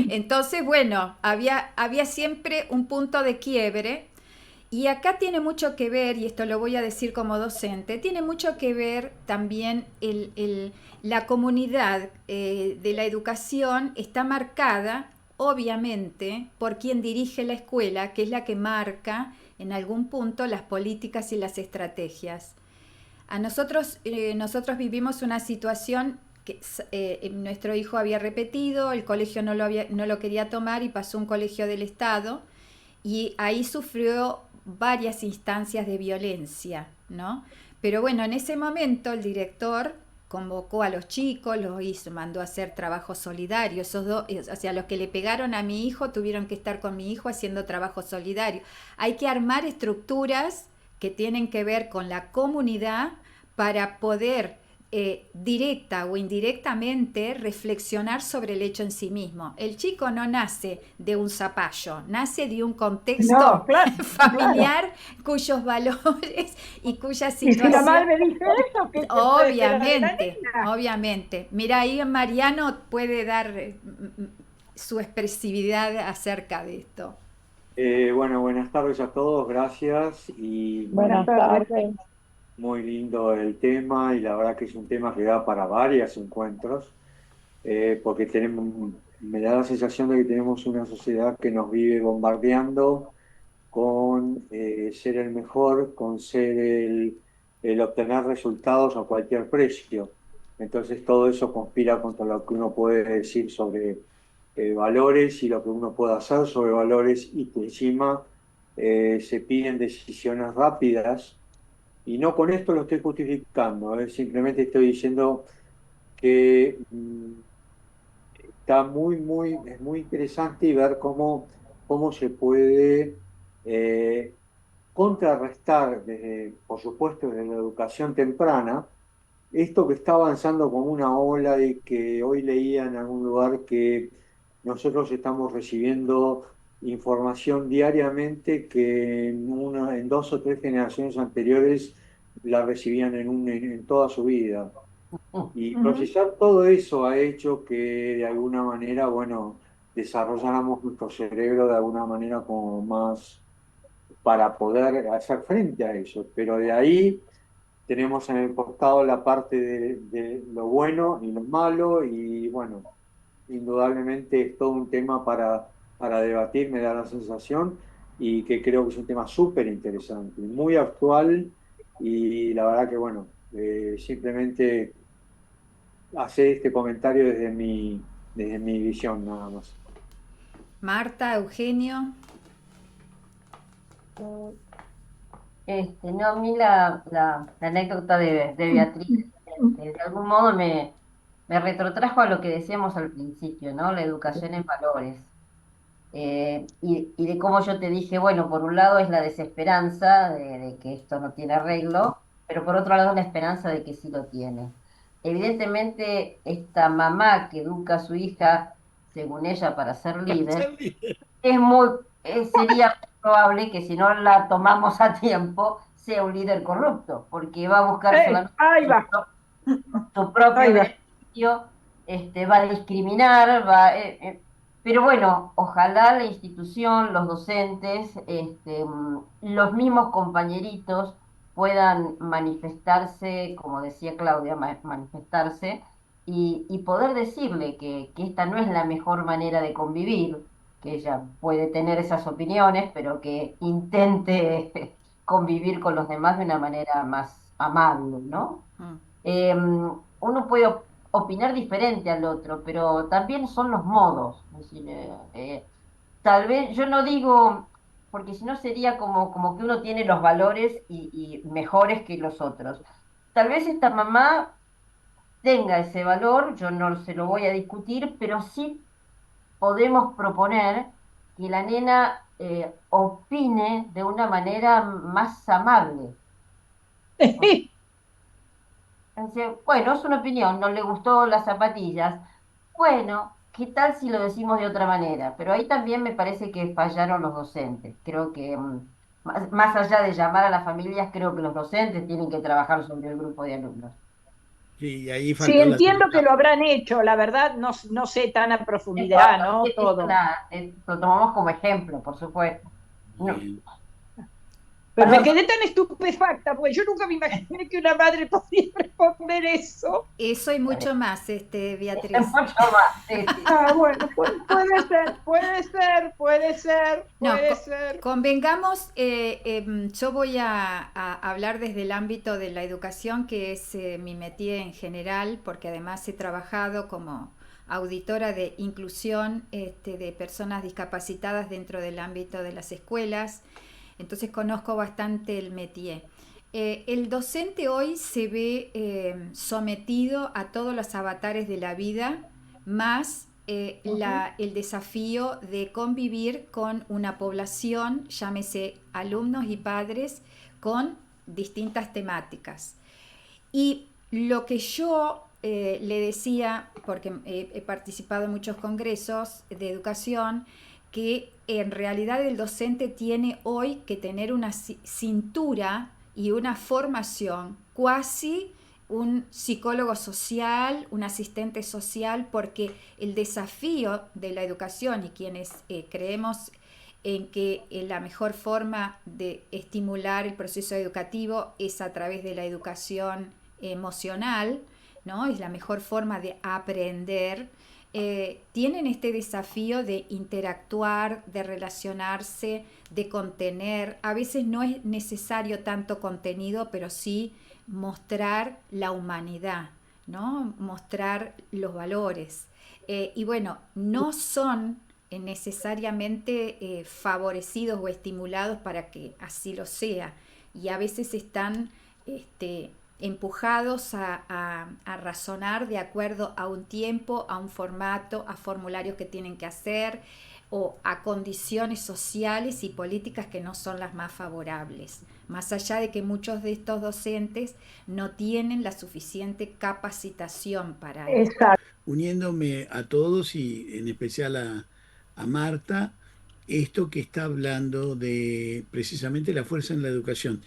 Entonces, bueno, había siempre un punto de quiebre Y acá tiene mucho que ver, y esto lo voy a decir como docente, tiene mucho que ver también la comunidad de la educación está marcada, obviamente, por quien dirige la escuela, que es la que marca en algún punto las políticas y las estrategias. A nosotros vivimos una situación que nuestro hijo había repetido, el colegio no lo quería tomar y pasó a un colegio del Estado, y ahí sufrió varias instancias de violencia, ¿no? Pero bueno, en ese momento el director convocó a los chicos, mandó a hacer trabajo solidario. Esos dos, o sea, los que le pegaron a mi hijo tuvieron que estar con mi hijo haciendo trabajo solidario. Hay que armar estructuras que tienen que ver con la comunidad para poder directa o indirectamente reflexionar sobre el hecho en sí mismo. El chico no nace de un zapallo, nace de un contexto familiar cuyos valores y cuya situación... ¿Y si la madre dice eso? ¿Qué Obviamente. Mira, ahí Mariano puede dar su expresividad acerca de esto. Bueno, buenas tardes a todos, gracias. Y buenas tardes. Muy lindo el tema, y la verdad que es un tema que da para varios encuentros, porque me da la sensación de que tenemos una sociedad que nos vive bombardeando con ser el mejor, con ser el obtener resultados a cualquier precio. Entonces todo eso conspira contra lo que uno puede decir sobre valores y lo que uno puede hacer sobre valores, y que encima se piden decisiones rápidas. Y no con esto lo estoy justificando, simplemente estoy diciendo que está es muy interesante, y ver cómo se puede contrarrestar, por supuesto, desde la educación temprana, esto que está avanzando como una ola, y que hoy leía en algún lugar que nosotros estamos recibiendo información diariamente que en 2 o 3 generaciones anteriores la recibían en toda su vida. Y procesar todo eso ha hecho que de alguna manera, bueno, desarrolláramos nuestro cerebro de alguna manera como más para poder hacer frente a eso. Pero de ahí tenemos en el costado la parte de lo bueno y lo malo, y bueno, indudablemente es todo un tema para debatir, me da la sensación, y que creo que es un tema súper interesante, muy actual, y la verdad que bueno, simplemente hacer este comentario desde mi visión nada más. Marta, Eugenio. No, a mí la anécdota de Beatriz, de algún modo me retrotrajo a lo que decíamos al principio, ¿no? La educación en valores. Y de cómo yo te dije, bueno, por un lado es la desesperanza de que esto no tiene arreglo, pero por otro lado la esperanza de que sí lo tiene. Evidentemente, esta mamá que educa a su hija, según ella, para ser líder, sería probable que si no la tomamos a tiempo, sea un líder corrupto, porque va a buscar solamente su propio beneficio, va a discriminar, pero bueno, ojalá la institución, los docentes, los mismos compañeritos puedan manifestarse, como decía Claudia, manifestarse y poder decirle que esta no es la mejor manera de convivir, que ella puede tener esas opiniones, pero que intente convivir con los demás de una manera más amable, ¿no? Uno puede opinar diferente al otro, pero también son los modos. Es decir, tal vez, yo no digo, porque si no sería como que uno tiene los valores y mejores que los otros. Tal vez esta mamá tenga ese valor, yo no se lo voy a discutir, pero sí podemos proponer que la nena opine de una manera más amable. Bueno, es una opinión, no le gustó las zapatillas. Bueno, ¿qué tal si lo decimos de otra manera? Pero ahí también me parece que fallaron los docentes. Creo que, más allá de llamar a las familias, creo que los docentes tienen que trabajar sobre el grupo de alumnos. Sí, ahí sí, entiendo que lo habrán hecho, la verdad no sé tan a profundidad, ¿no? Todo. Lo tomamos como ejemplo, por supuesto. No. Pero me quedé tan estupefacta, porque yo nunca me imaginé que una madre podía responder eso. Eso y mucho más, Beatriz. Es mucho más, sí, sí. Bueno, puede ser, puede ser, puede ser, No, puede ser. convengamos, yo voy a hablar desde el ámbito de la educación, que es mi métier en general, porque además he trabajado como auditora de inclusión de personas discapacitadas dentro del ámbito de las escuelas, entonces conozco bastante el métier. El docente hoy se ve sometido a todos los avatares de la vida, más el desafío de convivir con una población, llámese alumnos y padres, con distintas temáticas. Y lo que yo le decía, porque he participado en muchos congresos de educación, que en realidad el docente tiene hoy que tener una cintura y una formación cuasi un psicólogo social, un asistente social, porque el desafío de la educación y quienes creemos en que la mejor forma de estimular el proceso educativo es a través de la educación emocional, ¿no? Es la mejor forma de aprender. Tienen este desafío de interactuar, de relacionarse, de contener. A veces no es necesario tanto contenido, pero sí mostrar la humanidad, ¿no? Mostrar los valores. Y bueno, no son necesariamente favorecidos o estimulados para que así lo sea. Y a veces están empujados a razonar de acuerdo a un tiempo, a un formato, a formularios que tienen que hacer o a condiciones sociales y políticas que no son las más favorables, más allá de que muchos de estos docentes no tienen la suficiente capacitación para eso. Exacto. Uniéndome a todos y en especial a Marta, esto que está hablando de precisamente la fuerza en la educación.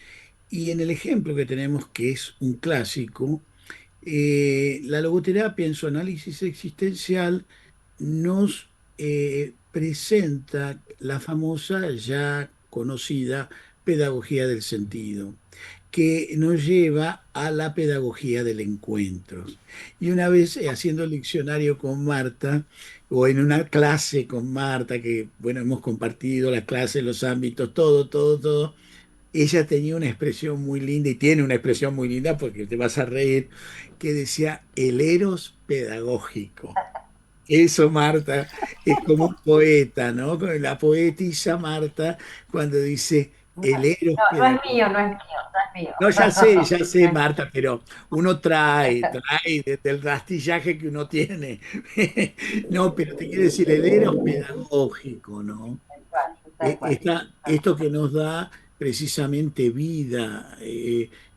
Y en el ejemplo que tenemos, que es un clásico, la logoterapia en su análisis existencial nos presenta la famosa, ya conocida, pedagogía del sentido, que nos lleva a la pedagogía del encuentro. Y una vez haciendo el diccionario con Marta, o en una clase con Marta, que bueno, hemos compartido la clase, los ámbitos, todo, todo, todo, ella tenía una expresión muy linda y tiene una expresión muy linda porque te vas a reír, que decía el eros pedagógico. Eso, Marta, es como un poeta, ¿no? La poetisa Marta cuando dice No, el eros no es pedagógico. mío, no es mío, no es mío. No, ya sé, Marta, pero uno trae desde el rastillaje que uno tiene. No, pero te quiero decir, el eros pedagógico, ¿no? Tal cual, tal Esto cual. que nos da precisamente vida,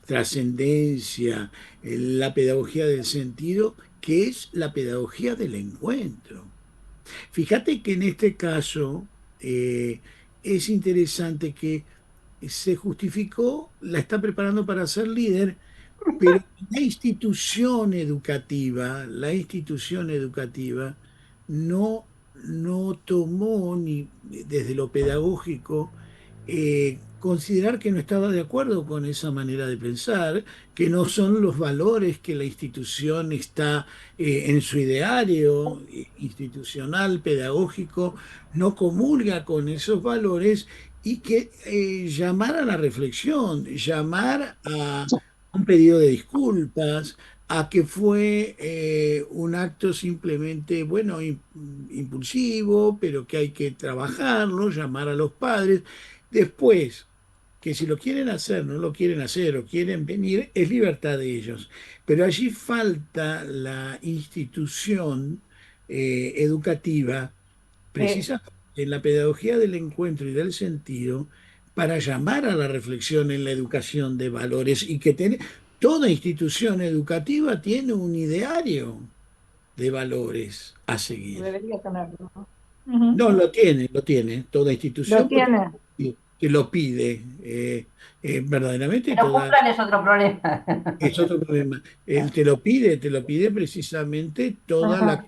trascendencia, la pedagogía del sentido, que es la pedagogía del encuentro. Fíjate que en este caso es interesante que se justificó, la está preparando para ser líder, pero la institución educativa no, no tomó ni desde lo pedagógico considerar que no estaba de acuerdo con esa manera de pensar, que no son los valores que la institución está en su ideario institucional, pedagógico, no comulga con esos valores y que llamar a la reflexión, llamar a un pedido de disculpas, a que fue un acto simplemente, bueno, impulsivo, pero que hay que trabajarlo, llamar a los padres. Después, que si lo quieren hacer, no lo quieren hacer o quieren venir, es libertad de ellos. Pero allí falta la institución educativa, precisa en la pedagogía del encuentro y del sentido, para llamar a la reflexión en la educación de valores y que toda institución educativa tiene un ideario de valores a seguir. Debería tenerlo. No, lo tiene toda Lo institución porque tiene. que lo pide verdaderamente Que no toda. cumplan es otro problema. Es otro problema. Él te lo pide precisamente toda la Ajá.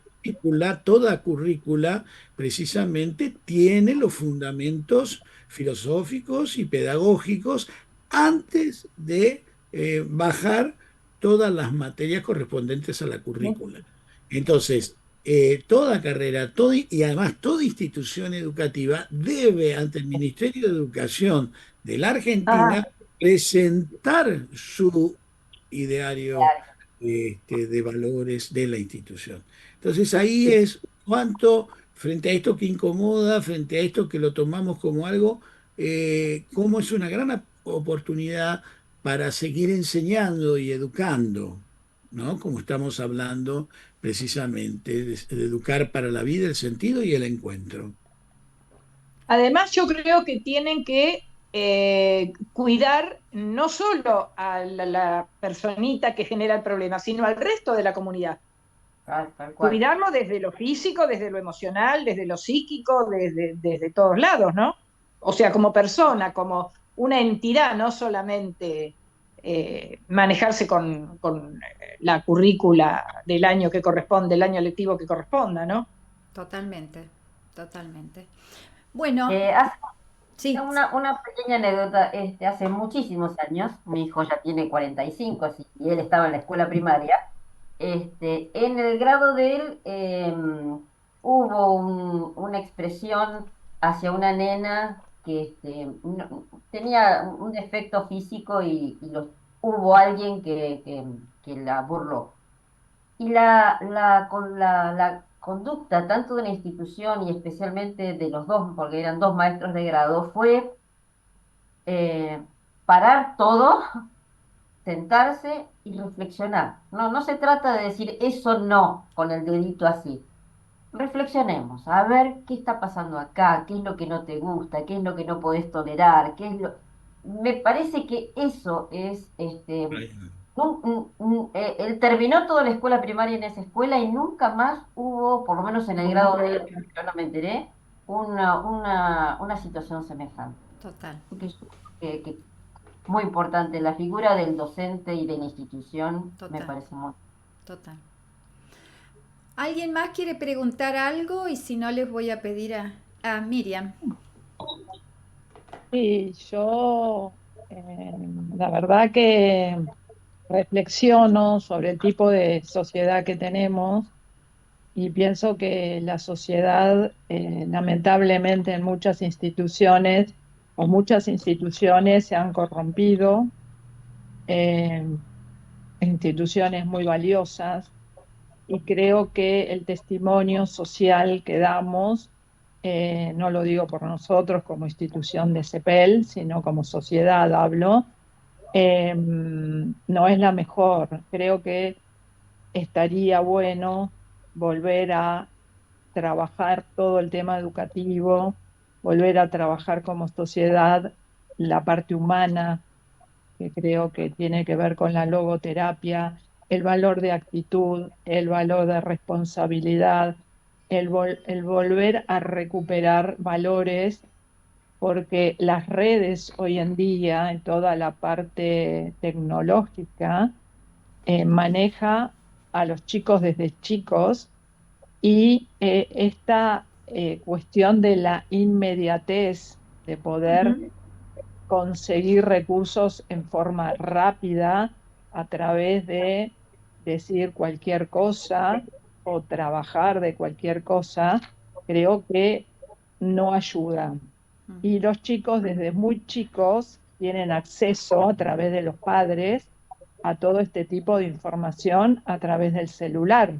toda currícula precisamente tiene los fundamentos filosóficos y pedagógicos antes de bajar todas las materias correspondientes a la currícula. Entonces, toda carrera, y además toda institución educativa debe ante el Ministerio de Educación de la Argentina Ah, presentar su ideario claro. de valores de la institución. Entonces ahí es cuánto, frente a esto que incomoda, frente a esto que lo tomamos como algo, cómo es una gran oportunidad para seguir enseñando y educando, ¿no? Como estamos hablando precisamente de educar para la vida, el sentido y el encuentro. Además, yo creo que tienen que cuidar no solo a la personita que genera el problema, sino al resto de la comunidad. Tal cual. Cuidarlo desde lo físico, desde lo emocional, desde lo psíquico, desde todos lados, ¿no? O sea, como persona, como una entidad, no solamente manejarse con la currícula del año que corresponde, el año lectivo que corresponda, ¿no? Totalmente, totalmente. Bueno, Hace sí, una pequeña anécdota, hace muchísimos años, mi hijo ya tiene 45, y él estaba en la escuela primaria. En el grado de él hubo una expresión hacia una nena que tenía un defecto físico, hubo alguien que la burló. Y la conducta tanto de la institución y especialmente de los dos, porque eran dos maestros de grado, fue eh, parar todo, sentarse y reflexionar. No, no se trata de decir eso no, con el dedito así. Reflexionemos, a ver qué está pasando acá, qué es lo que no te gusta, qué es lo que no podés tolerar, qué es lo... Me parece que eso es, él terminó toda la escuela primaria en esa escuela y nunca más hubo, por lo menos en el grado de él, yo no me enteré, una situación semejante. total, Porque yo creo que muy importante, la figura del docente y de la institución me total, parece muy... total. ¿Alguien más quiere preguntar algo? Y si no, les voy a pedir a Miriam. Sí, yo la verdad que reflexiono sobre el tipo de sociedad que tenemos y pienso que la sociedad, lamentablemente en muchas instituciones se han corrompido, eh, instituciones muy valiosas, y creo que el testimonio social que damos, no lo digo por nosotros como institución de CEPEL, sino como sociedad hablo, no es la mejor. Creo que estaría bueno volver a trabajar todo el tema educativo, volver a trabajar como sociedad la parte humana, que creo que tiene que ver con la logoterapia, el valor de actitud, el valor de responsabilidad, el volver a recuperar valores, porque las redes hoy en día, en toda la parte tecnológica, maneja a los chicos desde chicos, y esta cuestión de la inmediatez, de poder Ujú. conseguir recursos en forma rápida a través de decir cualquier cosa o trabajar de cualquier cosa, creo que no ayuda. Mm. Y los chicos desde muy chicos tienen acceso a través de los padres a todo este tipo de información a través del celular,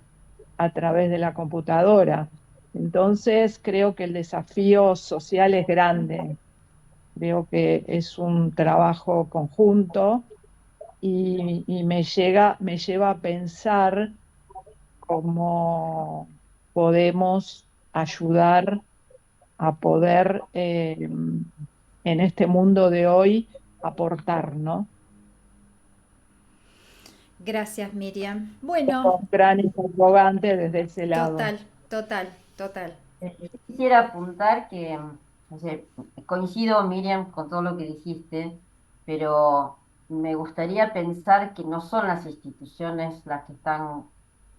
a través de la computadora. Entonces creo que el desafío social es grande. Creo que es un trabajo conjunto, y me lleva a pensar cómo podemos ayudar a poder, en este mundo de hoy, aportar, ¿no? Gracias, Miriam. Bueno, Un gran interrogante desde ese lado. total, total, total. Quisiera apuntar que, no sé, coincido, Miriam, con todo lo que dijiste, pero me gustaría pensar que no son las instituciones las que están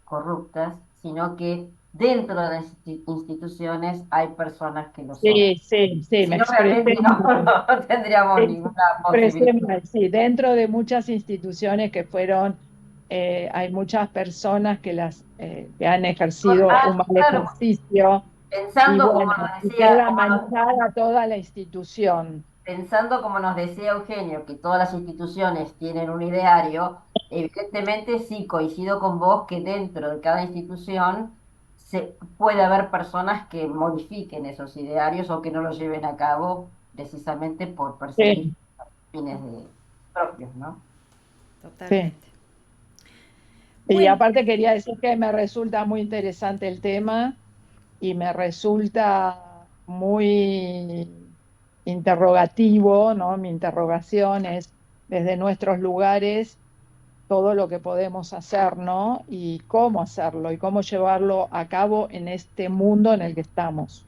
corruptas, sino que dentro de las instituciones hay personas que lo son. Sí, sí, sí, Si me no, expresé realmente no, mal. no tendríamos Sí, ninguna expresé posibilidad. mal, sí, dentro de muchas instituciones que fueron, hay muchas personas que han ejercido un mal Claro, ejercicio y pensando como bueno, nos y decía, queda manchada toda la institución. pensando como nos decía Eugenio, que todas las instituciones tienen un ideario, evidentemente sí coincido con vos que dentro de cada institución puede haber personas que modifiquen esos idearios o que no los lleven a cabo precisamente por perseguir Sí, fines propios, ¿no? sí. Totalmente. Y Bueno, aparte quería decir que me resulta muy interesante el tema y me resulta muy interrogativo, ¿no? Mi interrogación es desde nuestros lugares todo lo que podemos hacer, ¿no? Y cómo hacerlo y cómo llevarlo a cabo en este mundo en el que estamos.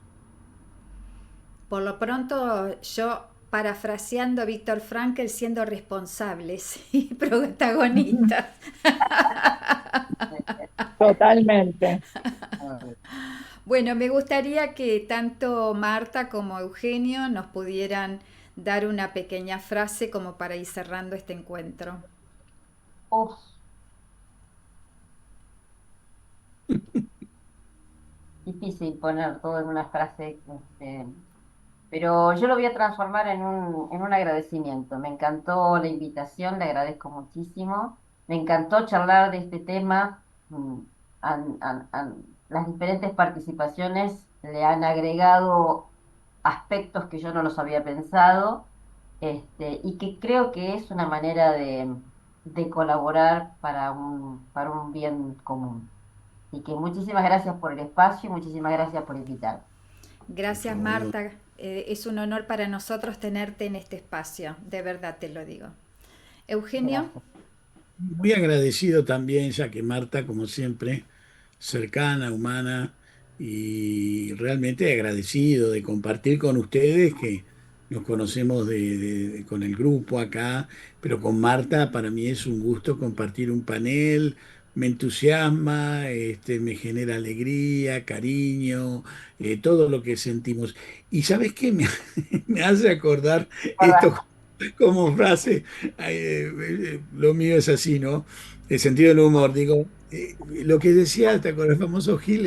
por lo pronto yo parafraseando a Víctor Frankl, siendo responsables y protagonistas. Totalmente. Bueno, me gustaría que tanto Marta como Eugenio nos pudieran dar una pequeña frase como para ir cerrando este encuentro. Uf, difícil poner todo en una frase, pero yo lo voy a transformar en un agradecimiento. Me encantó la invitación, le agradezco muchísimo. Me encantó charlar de este tema. Las diferentes participaciones le han agregado aspectos que yo no los había pensado, y que creo que es una manera de colaborar para un bien común. Así que muchísimas gracias por el espacio y muchísimas gracias por invitar. Por Gracias, favor. Marta. Es un honor para nosotros tenerte en este espacio, de verdad te lo digo. Eugenio, Gracias. Muy agradecido también, ya que Marta, como siempre, cercana, humana y realmente agradecido de compartir con ustedes que nos conocemos con el grupo acá, pero con Marta para mí es un gusto compartir un panel, me entusiasma, me genera alegría, cariño, todo lo que sentimos. Y ¿sabes qué? Me hace acordar esto Hola. como frase, lo mío es así, ¿no? El sentido del humor, digo, lo que decía, ¿te acuerdas? El famoso Gil,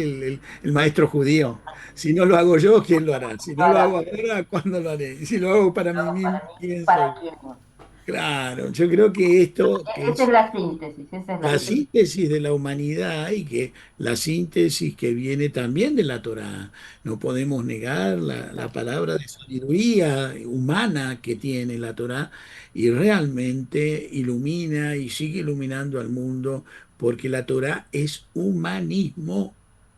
el maestro judío. Si no lo hago yo, ¿quién lo hará? Si no lo hago Ahora, ahora, ¿cuándo lo haré? Y si lo hago para mí mismo, para mí, ¿quién ¿para soy? quién no? Claro, yo creo que esto, que Esa es es la síntesis, esa es la la síntesis. síntesis de la humanidad y que la síntesis que viene también de la Torá. No podemos negar la palabra de sabiduría humana que tiene la Torá y realmente ilumina y sigue iluminando al mundo porque la Torá es humanismo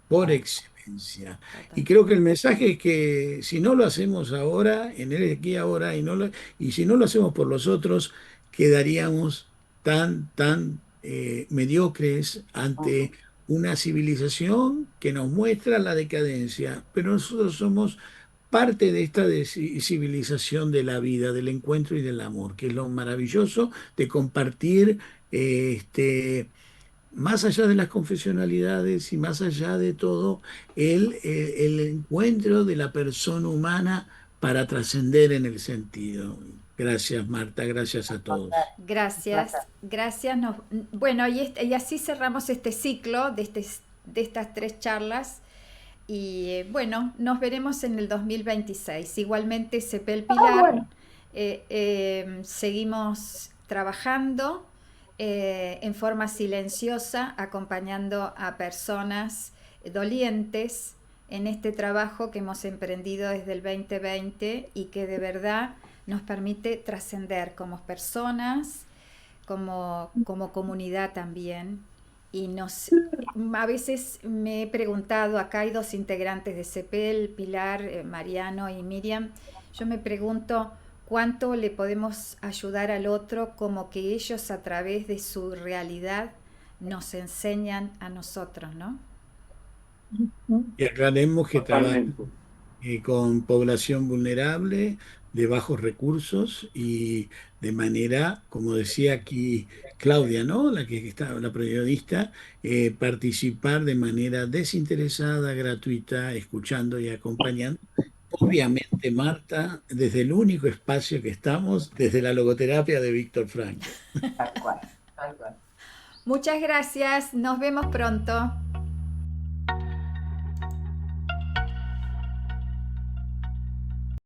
por excelencia. Y total. creo que el mensaje es que si no lo hacemos ahora, en el aquí y ahora, y si no lo hacemos por los otros, quedaríamos tan mediocres ante una civilización que nos muestra la decadencia, pero nosotros somos parte de esta civilización de la vida, del encuentro y del amor, que es lo maravilloso de compartir, más allá de las confesionalidades y más allá de todo, el encuentro de la persona humana para trascender en el sentido. Gracias, Marta, gracias a todos. Un placer. Gracias, gracias. Bueno, y así cerramos este ciclo de estas tres charlas. Y bueno, nos veremos en el 2026. Igualmente, Cepel Ah, Pilar, bueno. seguimos trabajando en forma silenciosa, acompañando a personas dolientes en este trabajo que hemos emprendido desde el 2020 y que de verdad nos permite trascender como personas, como comunidad también. Y a veces me he preguntado, acá hay dos integrantes de CEPEL, Pilar, Mariano y Miriam, yo me pregunto cuánto le podemos ayudar al otro como que ellos a través de su realidad nos enseñan a nosotros, ¿no? Y aclaremos que trabaja Totalmente. con población vulnerable, de bajos recursos y de manera, como decía aquí Claudia, ¿no? La que está, la periodista, participar de manera desinteresada, gratuita, escuchando y acompañando. Obviamente, Marta, desde el único espacio que estamos, desde la logoterapia de Víctor Frankl. Tal cual, tal cual. Muchas gracias, nos vemos pronto.